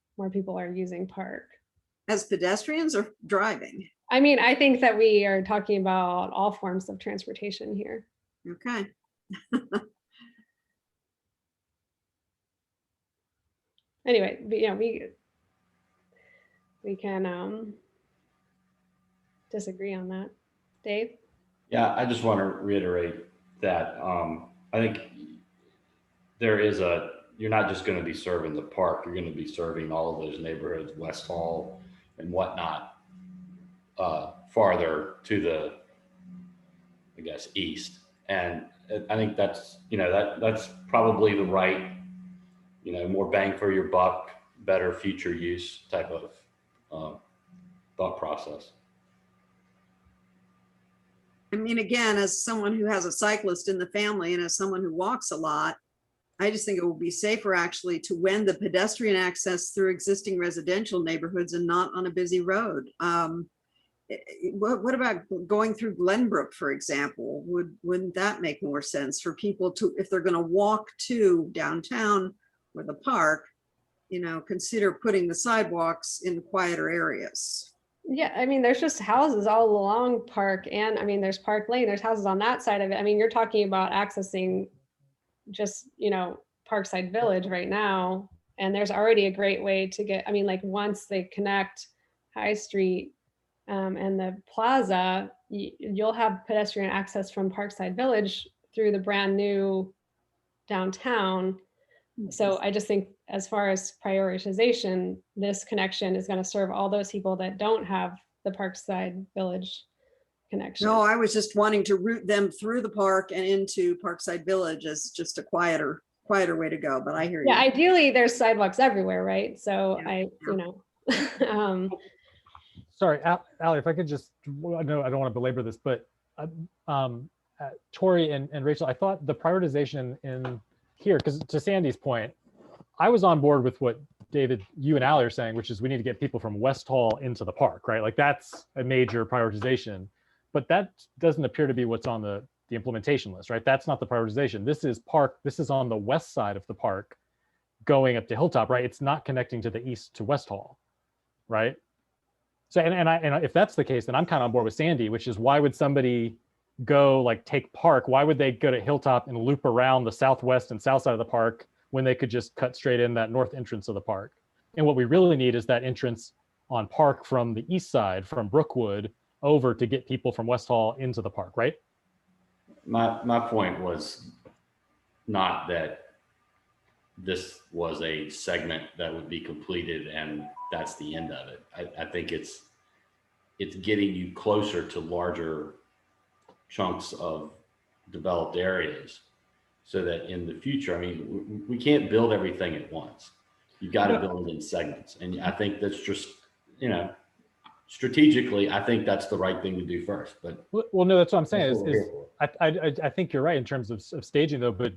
are using Park. As pedestrians or driving? I mean, I think that we are talking about all forms of transportation here. Okay. Anyway, we can disagree on that. Dave? Yeah, I just want to reiterate that I think you're not just going to be serving the park, you're going to be serving all of those neighborhoods, West Hall and whatnot. farther to the, I guess, east. And I think that's, that's probably the right, more bang for your buck, better future use type of thought process. I mean, again, as someone who has a cyclist in the family and as someone who walks a lot, I just think it would be safer actually to wend the pedestrian access through existing residential neighborhoods and not on a busy road. What about going through Glenbrook, for example? Wouldn't that make more sense for people to, if they're going to walk to downtown or the park, consider putting the sidewalks in quieter areas? Yeah, I mean, there's just houses all along Park, and I mean, there's Park Lane, there's houses on that side of it. I mean, you're talking about accessing just, Parkside Village right now, and there's already a great way to get, I mean, like once they connect High Street and the plaza, you'll have pedestrian access from Parkside Village through the brand new downtown. So I just think as far as prioritization, this connection is going to serve all those people that don't have the Parkside Village connection. No, I was just wanting to route them through the park and into Parkside Village as just a quieter way to go, but I hear you. Yeah, ideally there's sidewalks everywhere, right? So Sorry, Allie, if I could just, I don't want to belabor this, but Tori and Rachel, I thought the prioritization in here, because to Sandy's point, I was on board with what David, you and Allie are saying, which is we need to get people from West Hall into the park, right? Like that's a major prioritization, but that doesn't appear to be what's on the implementation list, right? That's not the prioritization. This is on the west side of the park going up to Hilltop, right? It's not connecting to the east to West Hall, right? So, and if that's the case, then I'm kind of on board with Sandy, which is why would somebody go like take Park? Why would they go to Hilltop and loop around the southwest and south side of the park when they could just cut straight in that north entrance of the park? And what we really need is that entrance on Park from the east side, from Brookwood over to get people from West Hall into the park, right? My point was not that this was a segment that would be completed and that's the end of it. I think it's getting you closer to larger chunks of developed areas so that in the future, I mean, we can't build everything at once. You've got to build it in segments. And I think that's just, strategically, I think that's the right thing to do first. But well, no, that's what I'm saying I think you're right in terms of staging though, but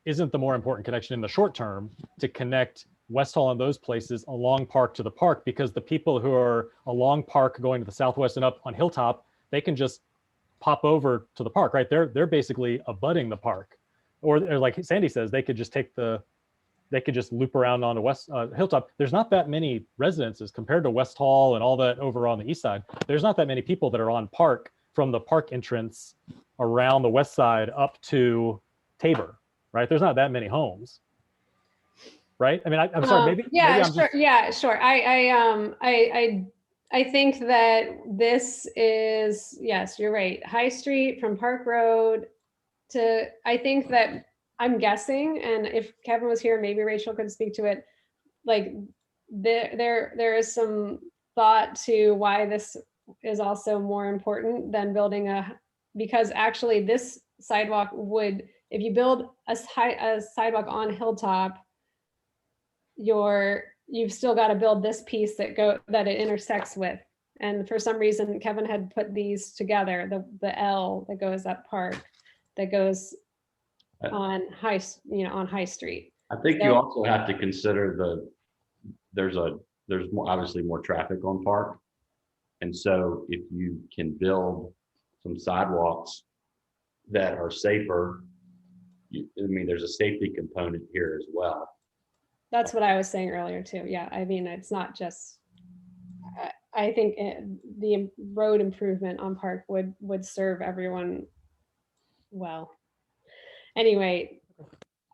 isn't the more important connection in the short term to connect West Hall and those places along Park to the park, because the people who are along Park going to the southwest and up on Hilltop, they can just pop over to the park, right? They're basically abutting the park, or like Sandy says, they could just loop around onto West Hilltop. There's not that many residences compared to West Hall and all that over on the east side. There's not that many people that are on Park from the park entrance around the west side up to Tabor, right? There's not that many homes, right? I mean, I'm sorry, maybe. Yeah, maybe sure. Yeah, sure. I think that this is, yes, you're right. High Street from Park Road to, I think that I'm guessing, and if Kevin was here, maybe Rachel could speak to it. Like there is some thought to why this is also more important than building because actually this sidewalk would, if you build a sidewalk on Hilltop, you've still got to build this piece that it intersects with. And for some reason, Kevin had put these together, the L that goes up Park, that goes on High Street. I think you also have to consider there's obviously more traffic on Park. And so if you can build some sidewalks that are safer, there's a safety component here as well. That's what I was saying earlier too. Yeah, I mean, it's not just, I think the road improvement on Park would serve everyone well. Anyway,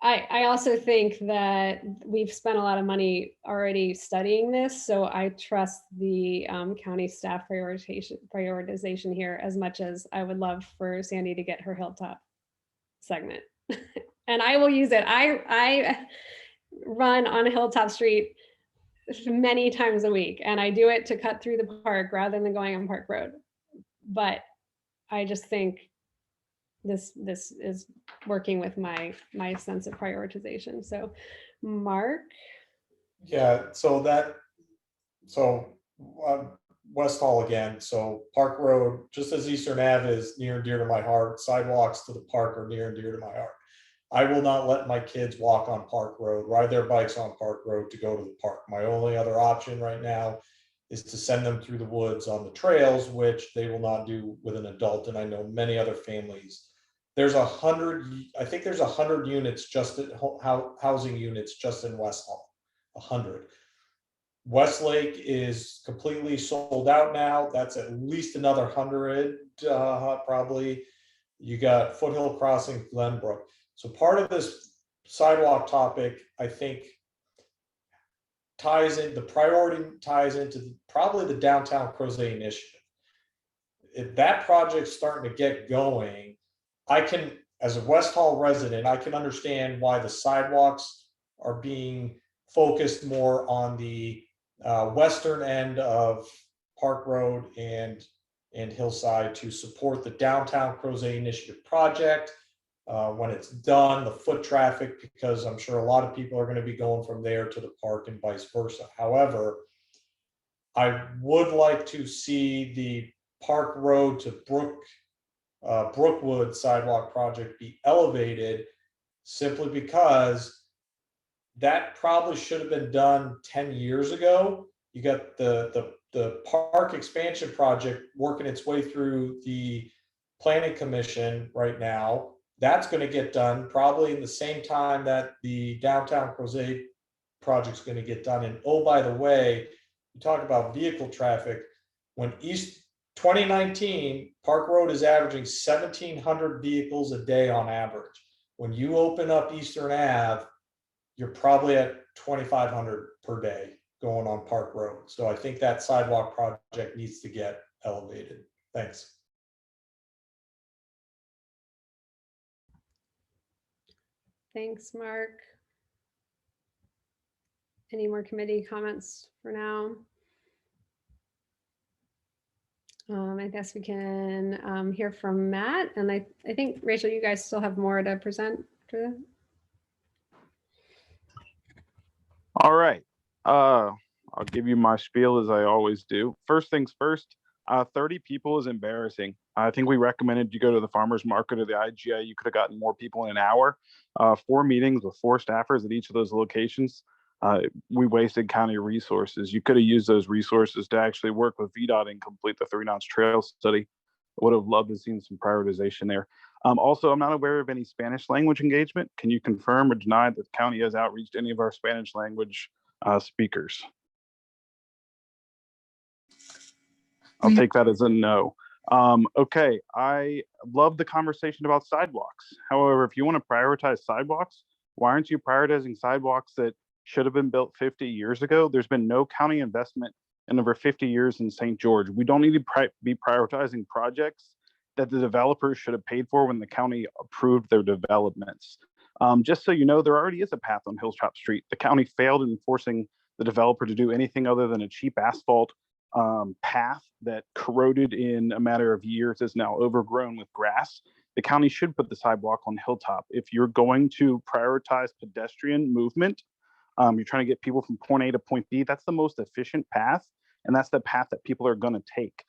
I also think that we've spent a lot of money already studying this, so I trust the county staff prioritization here as much as I would love for Sandy to get her Hilltop segment. And I will use it. I run on Hilltop Street many times a week, and I do it to cut through the park rather than going on Park Road. But I just think this is working with my sense of prioritization. So, Mark. Yeah, so West Hall again, so Park Road, just as Eastern Ave is near and dear to my heart, sidewalks to the park are near and dear to my heart. I will not let my kids walk on Park Road, ride their bikes on Park Road to go to the park. My only other option right now is to send them through the woods on the trails, which they will not do with an adult. And I know many other families. There's 100, I think there's 100 units just at housing units just in West Hall, 100. Westlake is completely sold out now. That's at least another 100, probably. You got Foothill Crossing, Glenbrook. So part of this sidewalk topic, I think, the priority ties into probably the downtown Crozet initiative. If that project's starting to get going, I can, as a West Hall resident, I can understand why the sidewalks are being focused more on the western end of Park Road and Hillside to support the downtown Crozet initiative project. When it's done, the foot traffic, because I'm sure a lot of people are going to be going from there to the park and vice versa. However, I would like to see the Park Road to Brookwood sidewalk project be elevated, simply because that probably should have been done 10 years ago. You got the park expansion project working its way through the planning commission right now. That's going to get done probably in the same time that the downtown Crozet project is going to get done. And oh, by the way, you talk about vehicle traffic. When 2019, Park Road is averaging 1,700 vehicles a day on average. When you open up Eastern Ave, you're probably at 2,500 per day going on Park Road. So I think that sidewalk project needs to get elevated. Thanks. Thanks, Mark. Any more committee comments for now? I guess we can hear from Matt, and I think, Rachel, you guys still have more to present for that. All right. I'll give you my spiel as I always do. First things first, 30 people is embarrassing. I think we recommended you go to the farmer's market or the IGA. You could have gotten more people in an hour. 4 meetings with 4 staffers at each of those locations. We wasted county resources. You could have used those resources to actually work with VDOT and complete the 3-notch trail study. I would have loved to have seen some prioritization there. Also, I'm not aware of any Spanish language engagement. Can you confirm or deny that the county has outreached any of our Spanish language speakers? I'll take that as a no. Okay, I love the conversation about sidewalks. However, if you want to prioritize sidewalks, why aren't you prioritizing sidewalks that should have been built 50 years ago? There's been no county investment in over 50 years in St. George. We don't need to be prioritizing projects that the developers should have paid for when the county approved their developments. Just so you know, there already is a path on Hilltop Street. The county failed in forcing the developer to do anything other than a cheap asphalt path that corroded in a matter of years, is now overgrown with grass. The county should put the sidewalk on Hilltop. If you're going to prioritize pedestrian movement, you're trying to get people from point A to point B, that's the most efficient path, and that's the path that people are going to take.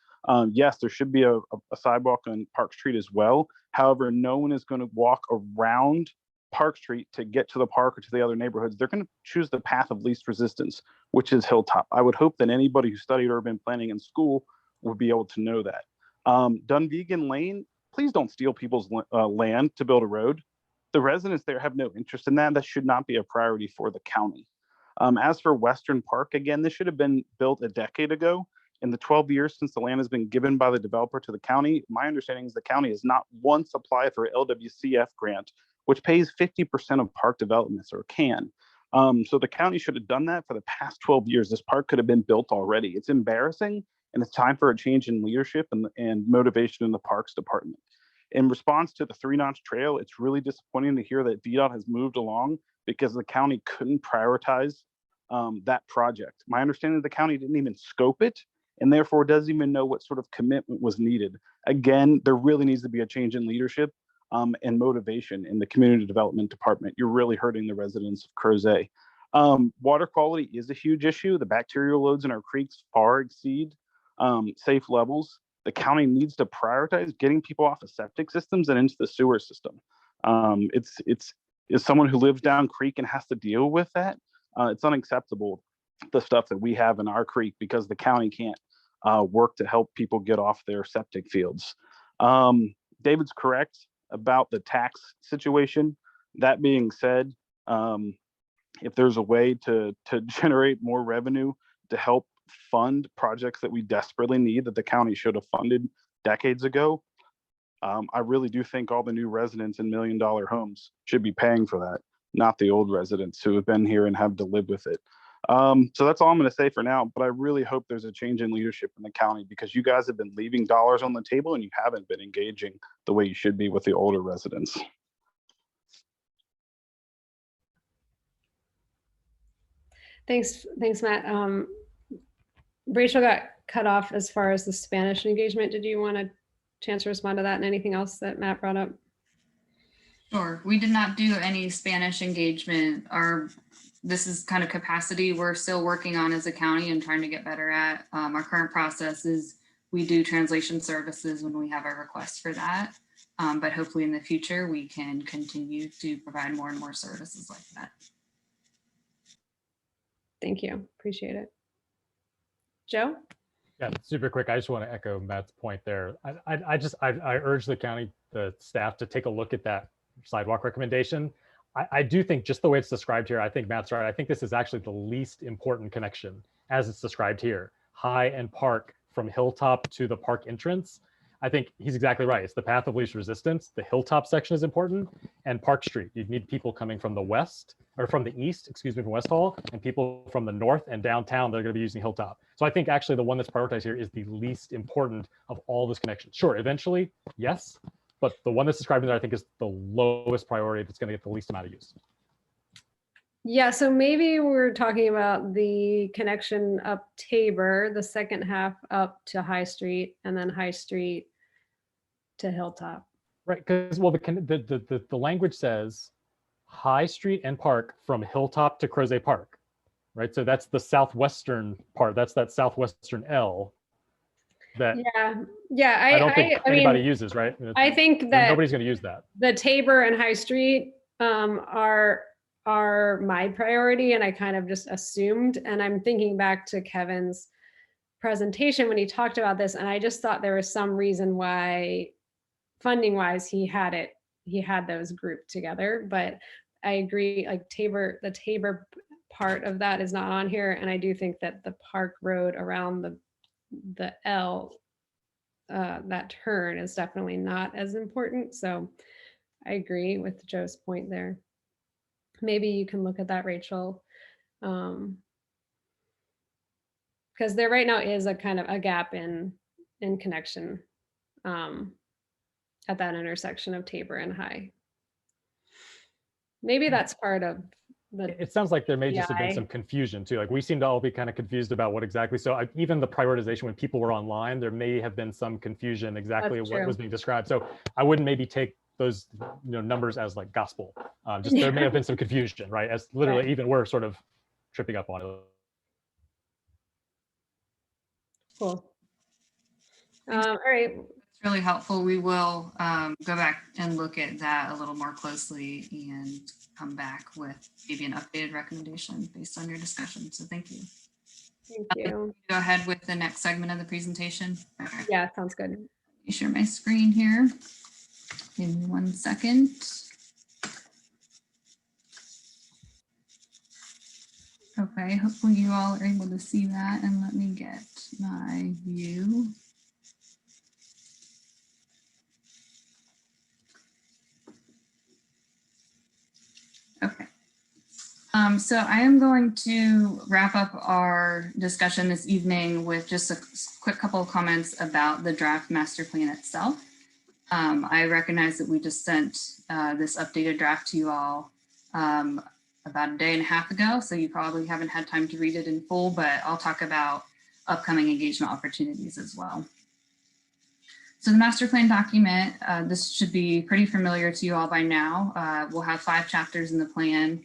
Yes, there should be a sidewalk on Park Street as well. However, no one is going to walk around Park Street to get to the park or to the other neighborhoods. They're going to choose the path of least resistance, which is Hilltop. I would hope that anybody who studied urban planning in school would be able to know that. Dunvegan Lane, please don't steal people's land to build a road. The residents there have no interest in that. That should not be a priority for the county. As for Western Park, again, this should have been built a decade ago. In the 12 years since the land has been given by the developer to the county, my understanding is the county has not once applied for LWCF grant, which pays 50% of park developments, or can. So the county should have done that for the past 12 years. This park could have been built already. It's embarrassing, and it's time for a change in leadership and motivation in the Parks Department. In response to the 3-notch trail, it's really disappointing to hear that VDOT has moved along because the county couldn't prioritize that project. My understanding is the county didn't even scope it and therefore doesn't even know what sort of commitment was needed. Again, there really needs to be a change in leadership and motivation in the community development department. You're really hurting the residents of Crozet. Water quality is a huge issue. The bacterial loads in our creeks far exceed safe levels. The county needs to prioritize getting people off of septic systems and into the sewer system. As someone who lives down creek and has to deal with that, it's unacceptable, the stuff that we have in our creek, because the county can't work to help people get off their septic fields. David's correct about the tax situation. That being said, if there's a way to generate more revenue to help fund projects that we desperately need that the county should have funded decades ago, I really do think all the new residents in $1 million homes should be paying for that, not the old residents who have been here and have to live with it. So that's all I'm going to say for now, but I really hope there's a change in leadership in the county, because you guys have been leaving dollars on the table and you haven't been engaging the way you should be with the older residents. Thanks, Matt. Rachel got cut off as far as the Spanish engagement. Did you want a chance to respond to that and anything else that Matt brought up? Sure. We did not do any Spanish engagement. This is kind of capacity we're still working on as a county and trying to get better at. Our current process is we do translation services when we have a request for that. But hopefully in the future, we can continue to provide more and more services like that. Thank you. Appreciate it. Joe? Yeah, super quick. I just want to echo Matt's point there. I urge the county, the staff, to take a look at that sidewalk recommendation. I do think just the way it's described here, I think Matt's right. I think this is actually the least important connection as it's described here. High and Park from Hilltop to the park entrance. I think he's exactly right. It's the path of least resistance. The Hilltop section is important, and Park Street. You'd need people coming from the west, or from the east, excuse me, from West Hall, and people from the north and downtown that are going to be using Hilltop. So I think actually the one that's prioritized here is the least important of all those connections. Sure, eventually, yes, but the one that's described in there I think is the lowest priority that's going to get the least amount of use. Yeah, so maybe we're talking about the connection up Tabor, the second half up to High Street, and then High Street to Hilltop. Right, because well, the language says High Street and Park from Hilltop to Crozet Park, right? So that's the southwestern part. That's that southwestern L. That yeah. I don't think anybody mean, uses, right? I think that nobody's going to use that. The Tabor and High Street are my priority, and I kind of just assumed. And I'm thinking back to Kevin's presentation when he talked about this, and I just thought there was some reason why, funding wise, he had those grouped together. But I agree, like the Tabor part of that is not on here, and I do think that the Park Road around the L, that turn is definitely not as important. So I agree with Joe's point there. Maybe you can look at that, Rachel, because there right now is a kind of a gap in connection at that intersection of Tabor and High. Maybe that's part of the. It sounds like there may just have been some confusion too. Like we seem to all be kind of confused about what exactly. So even the prioritization when people were online, there may have been some confusion exactly of what was being described. So I wouldn't maybe take those numbers as like gospel. Just there may have been some confusion, right? As literally even we're sort of tripping up on it. Cool. All right. It's really helpful. We will go back and look at that a little more closely and come back with maybe an updated recommendation based on your discussion. So thank you. Thank you. Go ahead with the next segment of the presentation. Okay. Yeah, sounds good. Let me share my screen here. Give me 1 second. Okay, hopefully you all are able to see that, and let me get my view. Okay. So I am going to wrap up our discussion this evening with just a quick couple of comments about the draft master plan itself. I recognize that we just sent this updated draft to you all. about a day and a half ago, so you probably haven't had time to read it in full, but I'll talk about upcoming engagement opportunities as well. So the master plan document, this should be pretty familiar to you all by now. We'll have 5 chapters in the plan: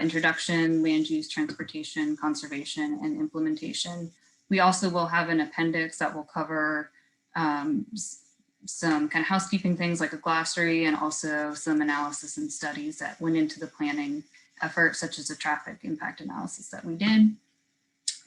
introduction, land use, transportation, conservation, and implementation. We also will have an appendix that will cover some kind of housekeeping things like a glossary, and also some analysis and studies that went into the planning effort, such as the traffic impact analysis that we did.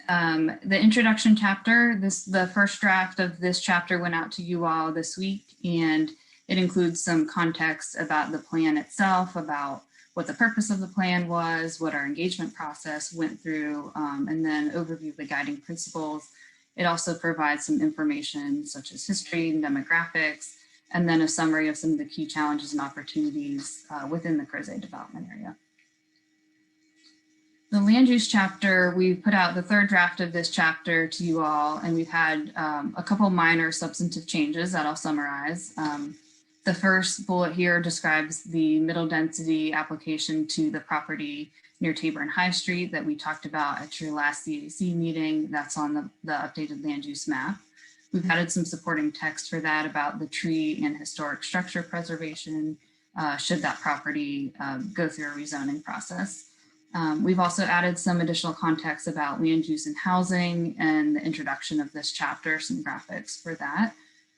The introduction chapter, the first draft of this chapter went out to you all this week, and it includes some context about the plan itself, about what the purpose of the plan was, what our engagement process went through, and then overview of the guiding principles. It also provides some information such as history and demographics, and then a summary of some of the key challenges and opportunities within the Crozet development area. The land use chapter, we put out the 3rd draft of this chapter to you all, and we've had a couple minor substantive changes that I'll summarize. The first bullet here describes the middle density application to the property near Tabor and High Street that we talked about at your last CAC meeting. That's on the updated land use map. We've added some supporting text for that about the tree and historic structure preservation should that property go through a rezoning process. We've also added some additional context about land use and housing and the introduction of this chapter, some graphics for that.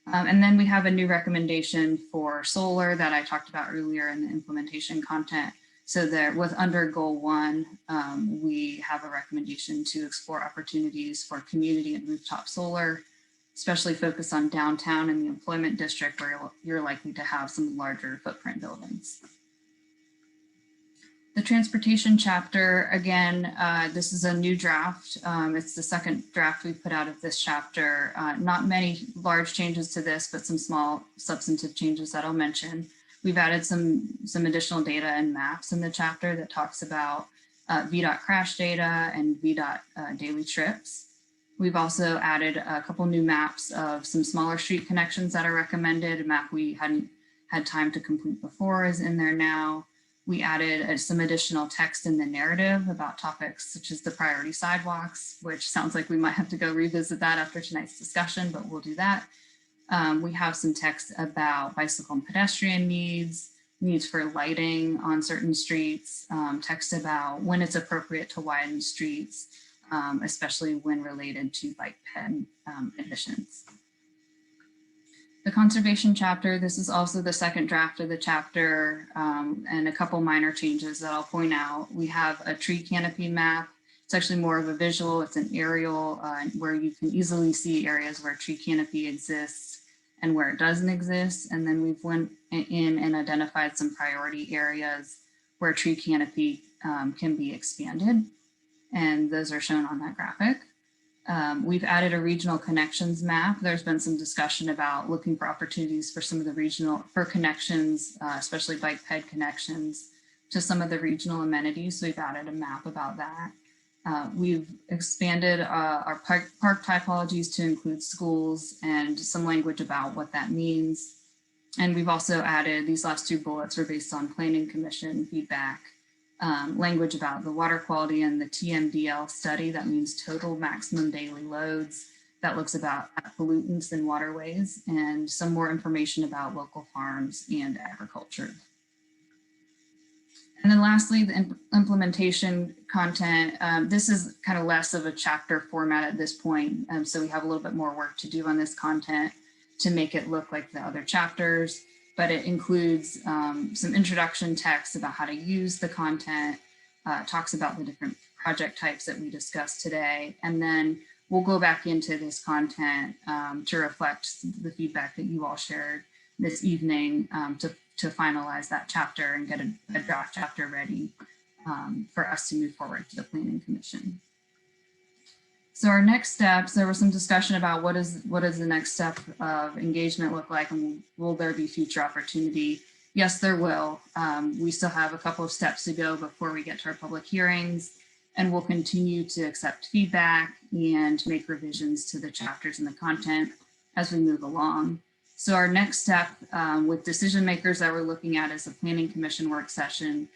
And then we have a new recommendation for solar that I talked about earlier in the implementation content. So there, with under goal 1, we have a recommendation to explore opportunities for community and rooftop solar, especially focused on downtown and the employment district where you're likely to have some larger footprint buildings. The transportation chapter, again, this is a new draft. It's the 2nd draft we put out of this chapter. Not many large changes to this, but some small substantive changes that I'll mention. We've added some additional data and maps in the chapter that talks about VDOT crash data and VDOT daily trips. We've also added a couple new maps of some smaller street connections that are recommended. A map we hadn't had time to complete before is in there now. We added some additional text in the narrative about topics such as the priority sidewalks, which sounds like we might have to go revisit that after tonight's discussion, but we'll do that. We have some text about bicycle and pedestrian needs for lighting on certain streets, text about when it's appropriate to widen streets, especially when related to bike ped emissions. The conservation chapter, this is also the 2nd draft of the chapter, and a couple minor changes that I'll point out. We have a tree canopy map. It's actually more of a visual, it's an aerial where you can easily see areas where tree canopy exists and where it doesn't exist. And then we've went in and identified some priority areas where tree canopy can be expanded. And those are shown on that graphic. We've added a regional connections map. There's been some discussion about looking for opportunities for some of the connections, especially bike ped connections to some of the regional amenities. So we've added a map about that. We've expanded our park typologies to include schools and some language about what that means. And we've also added, these last 2 bullets were based on Planning Commission feedback, language about the water quality and the TMDL study, that means total maximum daily loads, that looks about pollutants in waterways, and some more information about local farms and agriculture. And then lastly, the implementation content. This is kind of less of a chapter format at this point, so we have a little bit more work to do on this content to make it look like the other chapters. But it includes some introduction text about how to use the content, talks about the different project types that we discussed today. And then we'll go back into this content to reflect the feedback that you all shared this evening to finalize that chapter and get a draft chapter ready for us to move forward to the Planning Commission. So our next steps, there was some discussion about what does the next step of engagement look like, and will there be future opportunity? Yes, there will. We still have a couple of steps to go before we get to our public hearings, and we'll continue to accept feedback and make revisions to the chapters and the content as we move along. So our next step with decision makers that we're looking at is a Planning Commission work session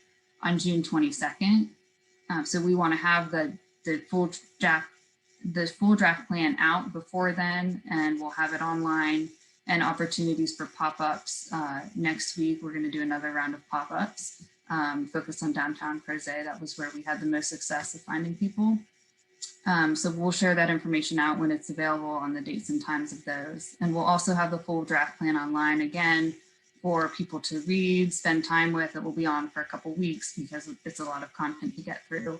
on June 22nd. So we want to have the full draft plan out before then, and we'll have it online and opportunities for pop-ups. Next week, we're going to do another round of pop-ups focused on downtown Crozet. That was where we had the most success of finding people. So we'll share that information out when it's available on the dates and times of those. And we'll also have the full draft plan online again for people to read, spend time with. It will be on for a couple weeks because it's a lot of content to get through.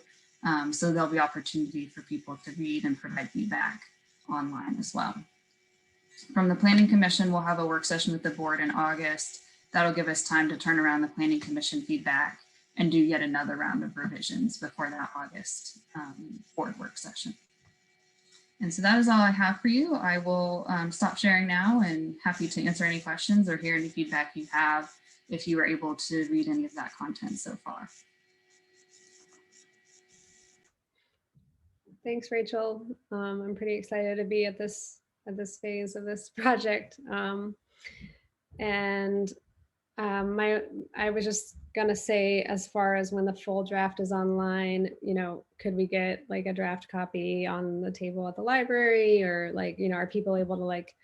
So there'll be opportunity for people to read and provide feedback online as well. From the Planning Commission, we'll have a work session with the board in August. That'll give us time to turn around the Planning Commission feedback and do yet another round of revisions before that August board work session. And so that is all I have for you. I will stop sharing now and happy to answer any questions or hear any feedback you have if you were able to read any of that content so far. Thanks, Rachel. I'm pretty excited to be at this phase of this project. I was just gonna say, as far as when the full draft is online, could we get like a draft copy on the table at the library, or like, are people able to like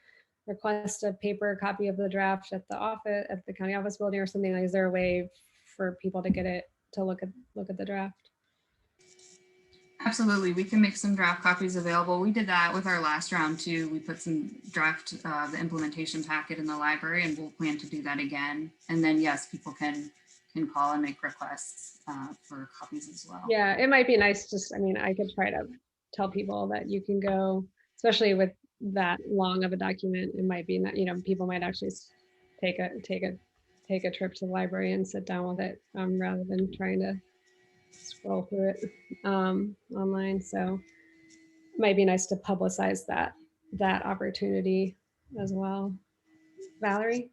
request a paper copy of the draft at the office, at the county office building or something? Like, is there a way for people to get it, to look at the draft? Absolutely, we can make some draft copies available. We did that with our last round too. We put some draft, the implementation packet in the library, and we'll plan to do that again. And then yes, people can call and make requests for copies as well. Yeah, it might be nice. Just, I could try to tell people that you can go, especially with that long of a document. It might be that, people might actually take a trip to the library and sit down with it rather than trying to scroll through it online. So it might be nice to publicize that opportunity as well. Valerie?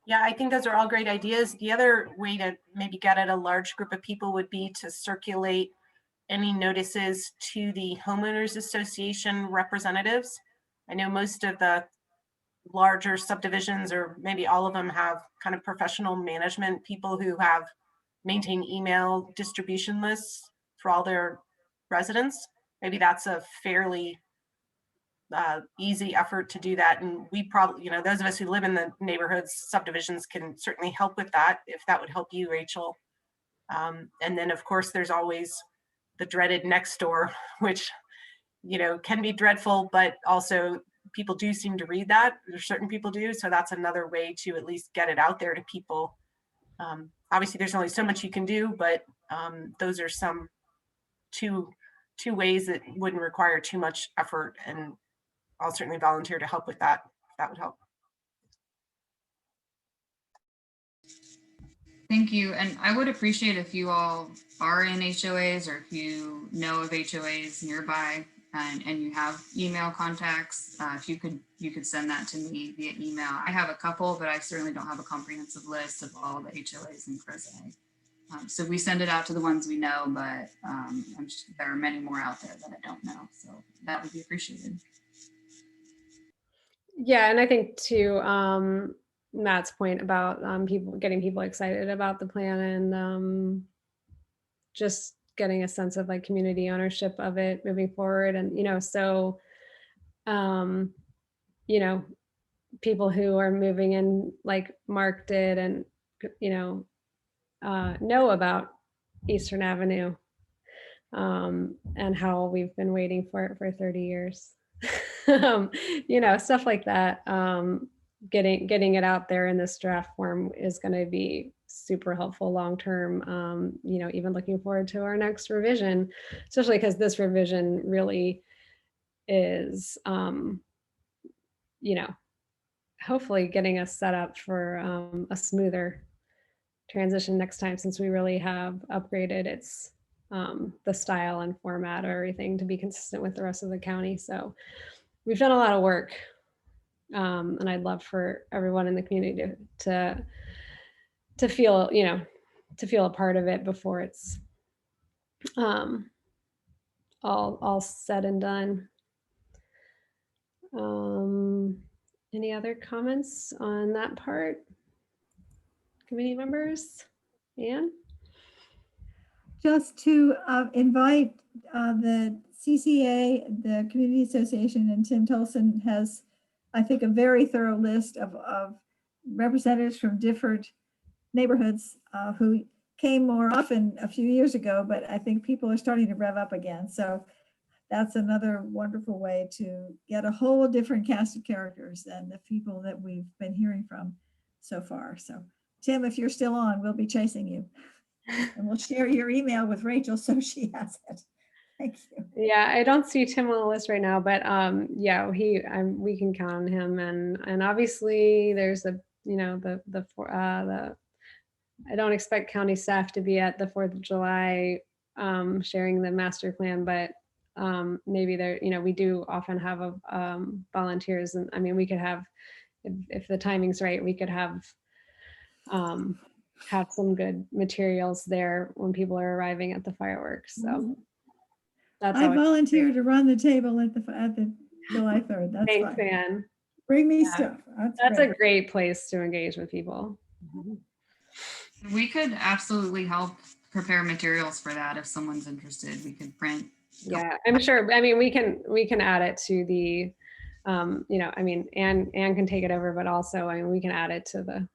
Yeah, I think those are all great ideas. The other way to maybe get at a large group of people would be to circulate any notices to the homeowners association representatives. I know most of the larger subdivisions, or maybe all of them, have kind of professional management people who have maintain email distribution lists for all their residents. Maybe that's a fairly easy effort to do that. And we probably, those of us who live in the neighborhoods, subdivisions, can certainly help with that, if that would help you, Rachel. And then of course, there's always the dreaded next door, which, can be dreadful, but also people do seem to read that. There's certain people do. So that's another way to at least get it out there to people. Obviously, there's only so much you can do, but those are some two ways that wouldn't require too much effort, and I'll certainly volunteer to help with that, if that would help. Thank you. And I would appreciate if you all are in HOAs, or if you know of HOAs nearby and you have email contacts, if you could send that to me via email. I have a couple, but I certainly don't have a comprehensive list of all the HOAs in Crozet. So we send it out to the ones we know, but there are many more out there that I don't know. So that would be appreciated. Yeah, and I think to Matt's point about getting people excited about the plan, and just getting a sense of like community ownership of it moving forward. And, people who are moving in like Mark did, and, know about Eastern Avenue and how we've been waiting for it for 30 years. Stuff like that. Getting it out there in this draft form is going to be super helpful long-term. Even looking forward to our next revision, especially because this revision really is, hopefully getting us set up for a smoother transition next time, since we really have upgraded its the style and format of everything to be consistent with the rest of the county. So we've done a lot of work, and I'd love for everyone in the community to feel, to feel a part of it before it's all said and done. Any other comments on that part? Committee members? Anne? just to invite the CCA, the Community Association, and Tim Tolson has, I think, a very thorough list of representatives from different neighborhoods who came more often a few years ago, but I think people are starting to rev up again. So that's another wonderful way to get a whole different cast of characters than the people that we've been hearing from so far. So Tim, if you're still on, we'll be chasing you. And we'll share your email with Rachel so she has it. Thank you. Yeah, I don't see Tim on the list right now, but yeah, we can count on him, and obviously there's I don't expect county staff to be at the 4th of July sharing the master plan, but maybe there, we do often have volunteers, and I mean, we could have, if the timing's right, we could have some good materials there when people are arriving at the fireworks. So that's I volunteer to run the table at the July 3rd. That's Thanks, fine. Ann. Bring me Yeah. stuff. That's great. a great place to engage with people. We could absolutely help prepare materials for that if someone's interested. We could print. Yeah, I'm sure. I mean, we can add it to the, I mean, Ann can take it over, but also, I mean, we can add it to the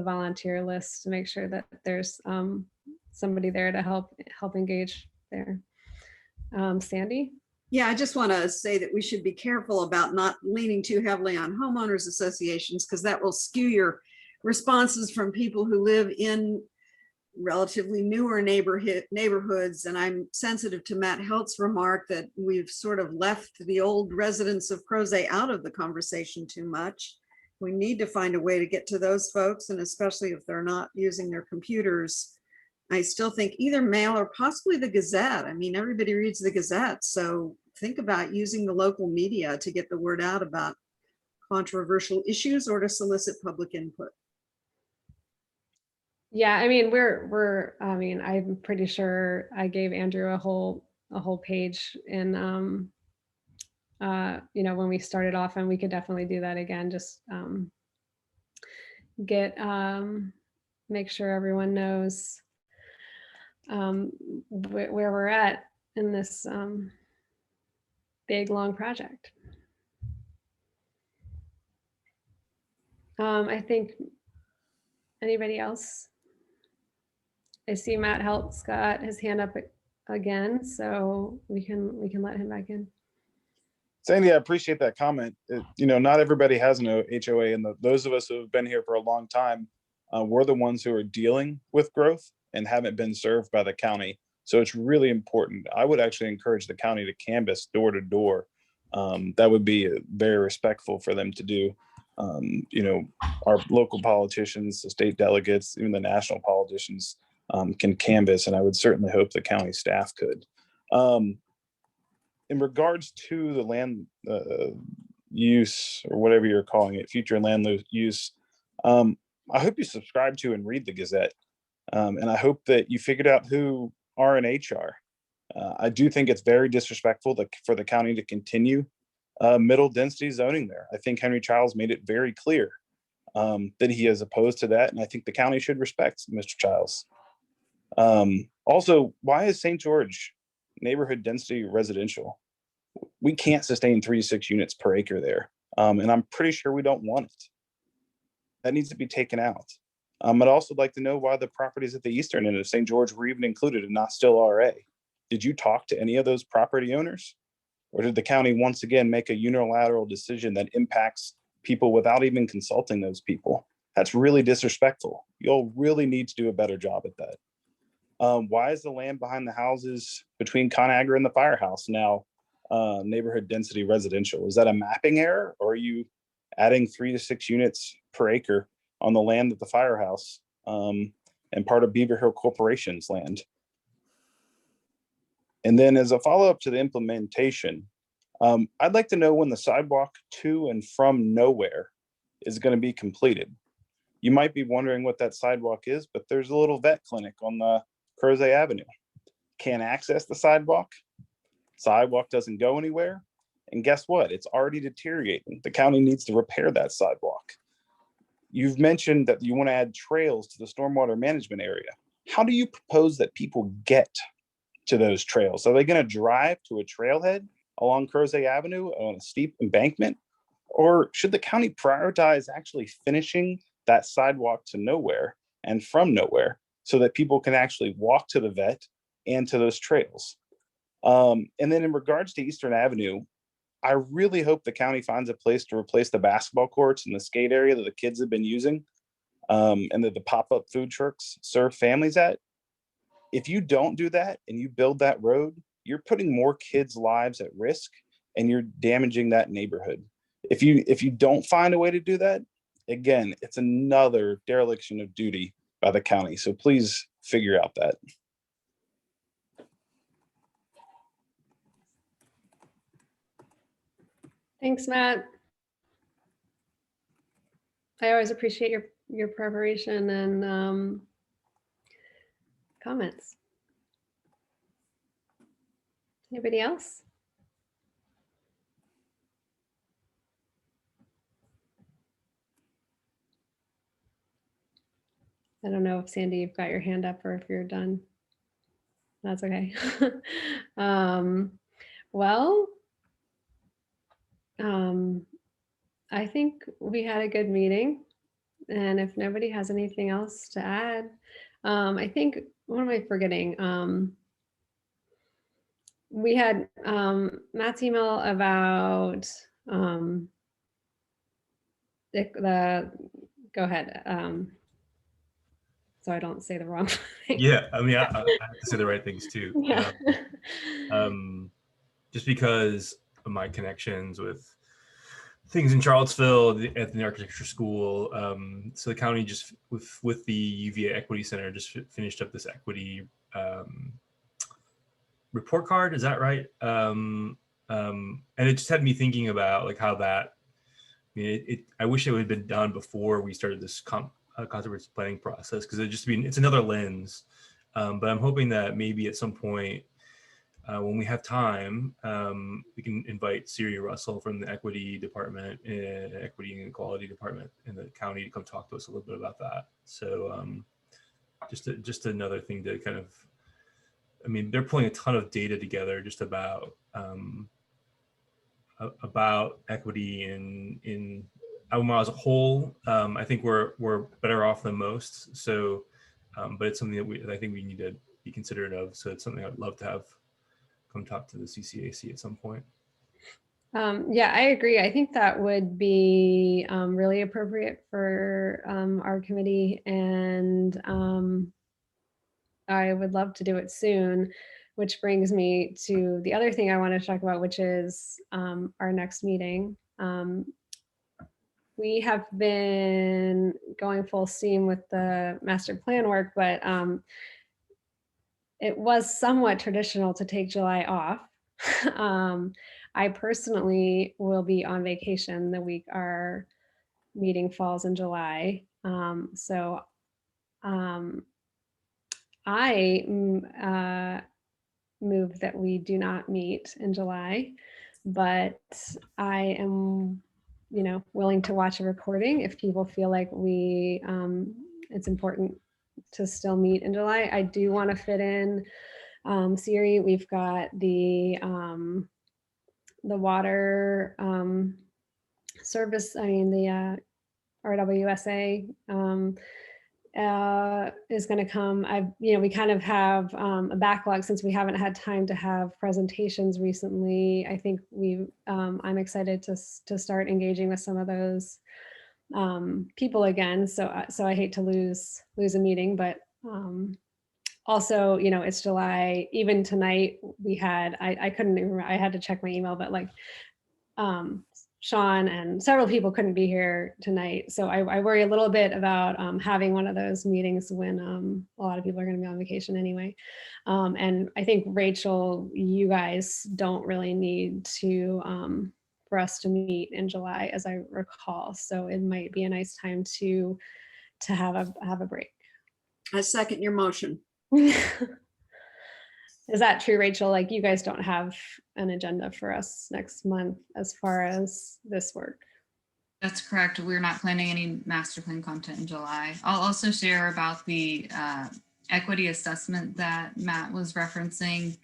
volunteer list to make sure that there's somebody there to help engage there. Sandy? Yeah, I just want to say that we should be careful about not leaning too heavily on homeowners associations, because that will skew your responses from people who live in relatively newer neighborhoods. And I'm sensitive to Matt Helt's remark that we've sort of left the old residents of Crozet out of the conversation too much. We need to find a way to get to those folks, and especially if they're not using their computers. I still think either mail or possibly the Gazette. I mean, everybody reads the Gazette, so think about using the local media to get the word out about controversial issues or to solicit public input. Yeah, I mean, I mean, I'm pretty sure I gave Andrew a whole page in, when we started off, and we could definitely do that again. Just make sure everyone knows where we're at in this big, long project. I think, anybody else? I see Matt Helt's got his hand up again, so we can let him back in. Sandy, I appreciate that comment. Not everybody has an HOA, and those of us who have been here for a long time, we're the ones who are dealing with growth and haven't been served by the county. So it's really important. I would actually encourage the county to canvass door to door. That would be very respectful for them to do. Our local politicians, the state delegates, even the national politicians can canvass, and I would certainly hope the county staff could. In regards to the land use, or whatever you're calling it, future land use, I hope you subscribe to and read the Gazette. And I hope that you figured out who R&H are. I do think it's very disrespectful for the county to continue middle density zoning there. I think Henry Childs made it very clear that he is opposed to that, and I think the county should respect Mr. Childs. Also, why is St. George neighborhood density residential? We can't sustain 3 to 6 units per acre there, and I'm pretty sure we don't want it. That needs to be taken out. I'd also like to know why the properties at the eastern end of St. George were even included and not still RA. Did you talk to any of those property owners? Or did the county once again make a unilateral decision that impacts people without even consulting those people? That's really disrespectful. You'll really need to do a better job at that. Why is the land behind the houses between ConAgra and the firehouse now neighborhood density residential? Is that a mapping error, or are you adding 3 to 6 units per acre on the land at the firehouse and part of Beaver Hill Corporation's land? And then as a follow-up to the implementation, I'd like to know when the sidewalk to and from nowhere is going to be completed. You might be wondering what that sidewalk is, but there's a little vet clinic on the Crozet Avenue. Can't access the sidewalk. Sidewalk doesn't go anywhere. And guess what? It's already deteriorating. The county needs to repair that sidewalk. You've mentioned that you want to add trails to the stormwater management area. how do you propose that people get to those trails? Are they going to drive to a trailhead along Crozet Avenue on a steep embankment? Or should the county prioritize actually finishing that sidewalk to nowhere and from nowhere so that people can actually walk to the vet and to those trails? And then in regards to Eastern Avenue, I really hope the county finds a place to replace the basketball courts and the skate area that the kids have been using, and that the pop-up food trucks serve families at. If you don't do that and you build that road, you're putting more kids' lives at risk and you're damaging that neighborhood. If you don't find a way to do that, again, it's another dereliction of duty by the county. So please figure out that. Thanks, Matt. I always appreciate your preparation and comments. Anybody else? I don't know if Sandy, you've got your hand up or if you're done. That's okay. Well, I think we had a good meeting. And if nobody has anything else to add, I think, what am I forgetting? We had Matt's email about go ahead. So I don't say the wrong thing. Yeah, I mean, I have to say the right things too. Yeah. Just because of my connections with things in Charlottesville at the architecture school. So the county just with the UVA Equity Center just finished up this equity report card. Is that right? And it just had me thinking about like how that. I mean, I wish it would have been done before we started this conservative planning process, because it's another lens. But I'm hoping that maybe at some point when we have time, we can invite Siri Russell from the equity department, equity and equality department in the county to come talk to us a little bit about that. So just another thing to kind of, I mean, they're pulling a ton of data together just about equity in Albemarle as a whole. I think we're better off than most. So, but it's something that I think we need to be considerate of. So it's something I'd love to have come talk to the CCAC at some point. Yeah, I agree. I think that would be really appropriate for our committee, and I would love to do it soon, which brings me to the other thing I want to talk about, which is our next meeting. We have been going full steam with the master plan work, but it was somewhat traditional to take July off. I personally will be on vacation the week our meeting falls in July. So I move that we do not meet in July, but I am, willing to watch a recording if people feel like it's important to still meet in July. I do want to fit in Siri. We've got the water service. I mean, the RWSA is going to come. We kind of have a backlog since we haven't had time to have presentations recently. I think I'm excited to start engaging with some of those people again. So I hate to lose a meeting, but also, it's July. Even tonight we had, I couldn't even, I had to check my email, but like Sean and several people couldn't be here tonight. So I worry a little bit about having one of those meetings when a lot of people are going to be on vacation anyway. And I think, Rachel, you guys don't really need to, for us to meet in July, as I recall. So it might be a nice time to have a break. I second your motion. Is that true, Rachel? Like, you guys don't have an agenda for us next month as far as this work? That's correct. We're not planning any master plan content in July. I'll also share about the equity assessment that Matt was referencing,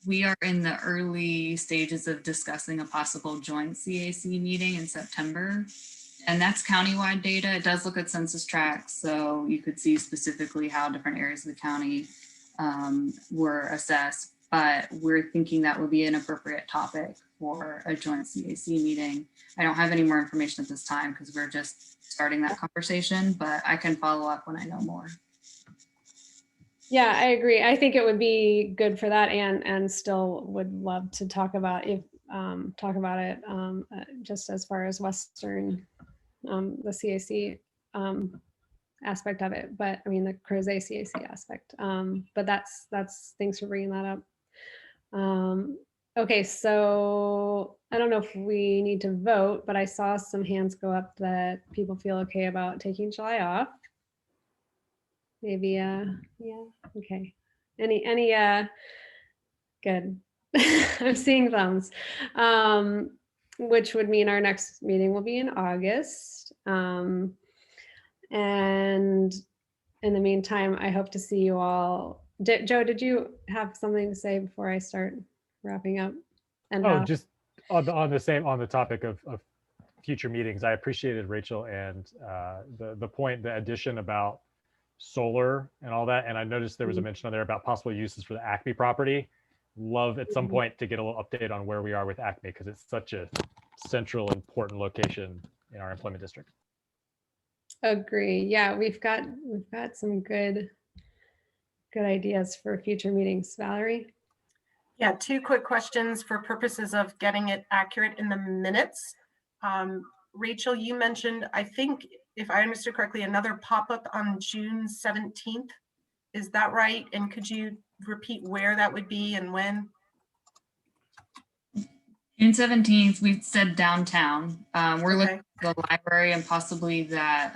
we are in the early stages of discussing a possible joint CAC meeting in September. And that's countywide data. It does look at census tracts, so you could see specifically how different areas of the county were assessed. But we're thinking that would be an appropriate topic for a joint CAC meeting. I don't have any more information at this time because we're just starting that conversation, but I can follow up when I know more. Yeah, I agree. I think it would be good for that, and still would love to talk about it just as far as Western, the CAC aspect of it. But I mean the Crozet CAC aspect. But that's thanks for bringing that up. Okay, so I don't know if we need to vote, but I saw some hands go up that people feel okay about taking July off. Maybe, yeah, okay. Any, good. I'm seeing thumbs, which would mean our next meeting will be in August. And in the meantime, I hope to see you all. Joe, did you have something to say before I start wrapping up? And just on the topic of future meetings, I appreciated Rachel and the addition about solar and all that. And I noticed there was a mention on there about possible uses for the Acme property. Love at some point to get a little update on where we are with Acme, because it's such a central, important location in our employment district. Agree. Yeah, we've got some good ideas for future meetings. Valerie? Yeah, 2 quick questions for purposes of getting it accurate in the minutes. Rachel, you mentioned, I think, if I understood correctly, another pop-up on June 17th. Is that right? And could you repeat where that would be and when? June 17th, we said downtown. We're looking at the library and possibly that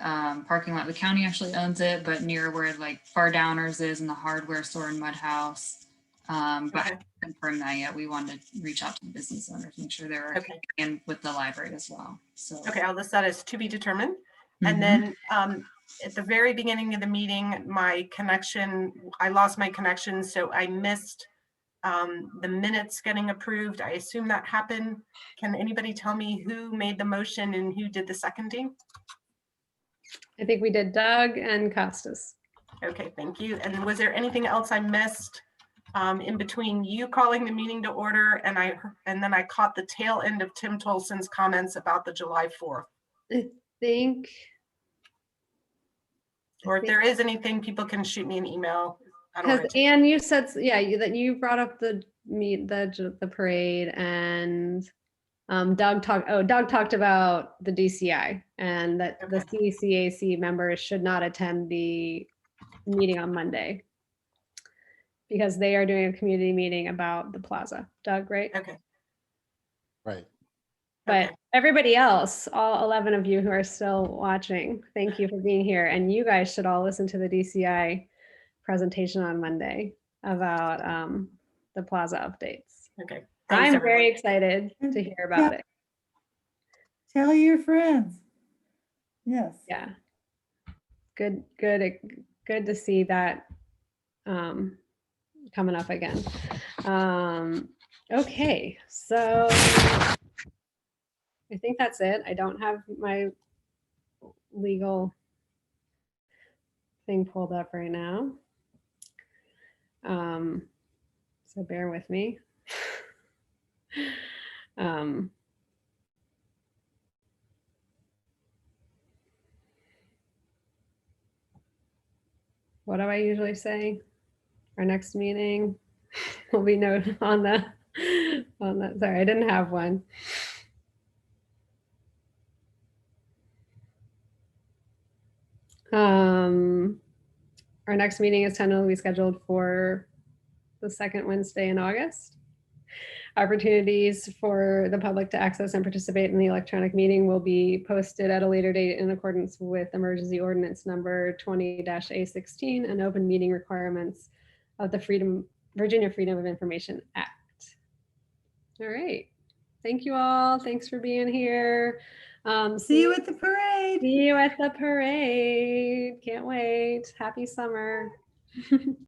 parking lot. The county actually owns it, but near where like Far Downers is and the hardware store in Mud House. But I haven't confirmed that yet. We wanted to reach out to the business owners, make sure they're in with the library as well. So I'll list that as to be determined. And then at the very beginning of the meeting, I lost my connection, so I missed the minutes getting approved. I assume that happened. Can anybody tell me who made the motion and who did the seconding? I think we did Doug and Costas. Okay, thank you. And was there anything else I missed in between you calling the meeting to order and then I caught the tail end of Tim Tolson's comments about the July 4th? I think. Or if there is anything, people can shoot me an email. Because Anne, you said that you brought up the parade, and Doug talked about the DCI and that the CCAC members should not attend the meeting on Monday because they are doing a community meeting about the plaza. Doug, right? Okay. Right. But everybody else, all 11 of you who are still watching, thank you for being here. And you guys should all listen to the DCI presentation on Monday about the plaza updates. Okay. Thanks, I'm very excited to hear about it. Tell your friends. Yes. Yeah. Good to see that coming up again. Okay, so I think that's it. I don't have my legal thing pulled up right now. So bear with me. What do I usually say? Our next meeting will be noted on the sorry, I didn't have one. Our next meeting is tentatively scheduled for the second Wednesday in August. Opportunities for the public to access and participate in the electronic meeting will be posted at a later date in accordance with emergency ordinance number 20-A16 and open meeting requirements of the Virginia Freedom of Information Act. All right. Thank you all. Thanks for being here. See you at the parade. See you at the parade. Can't wait. Happy summer.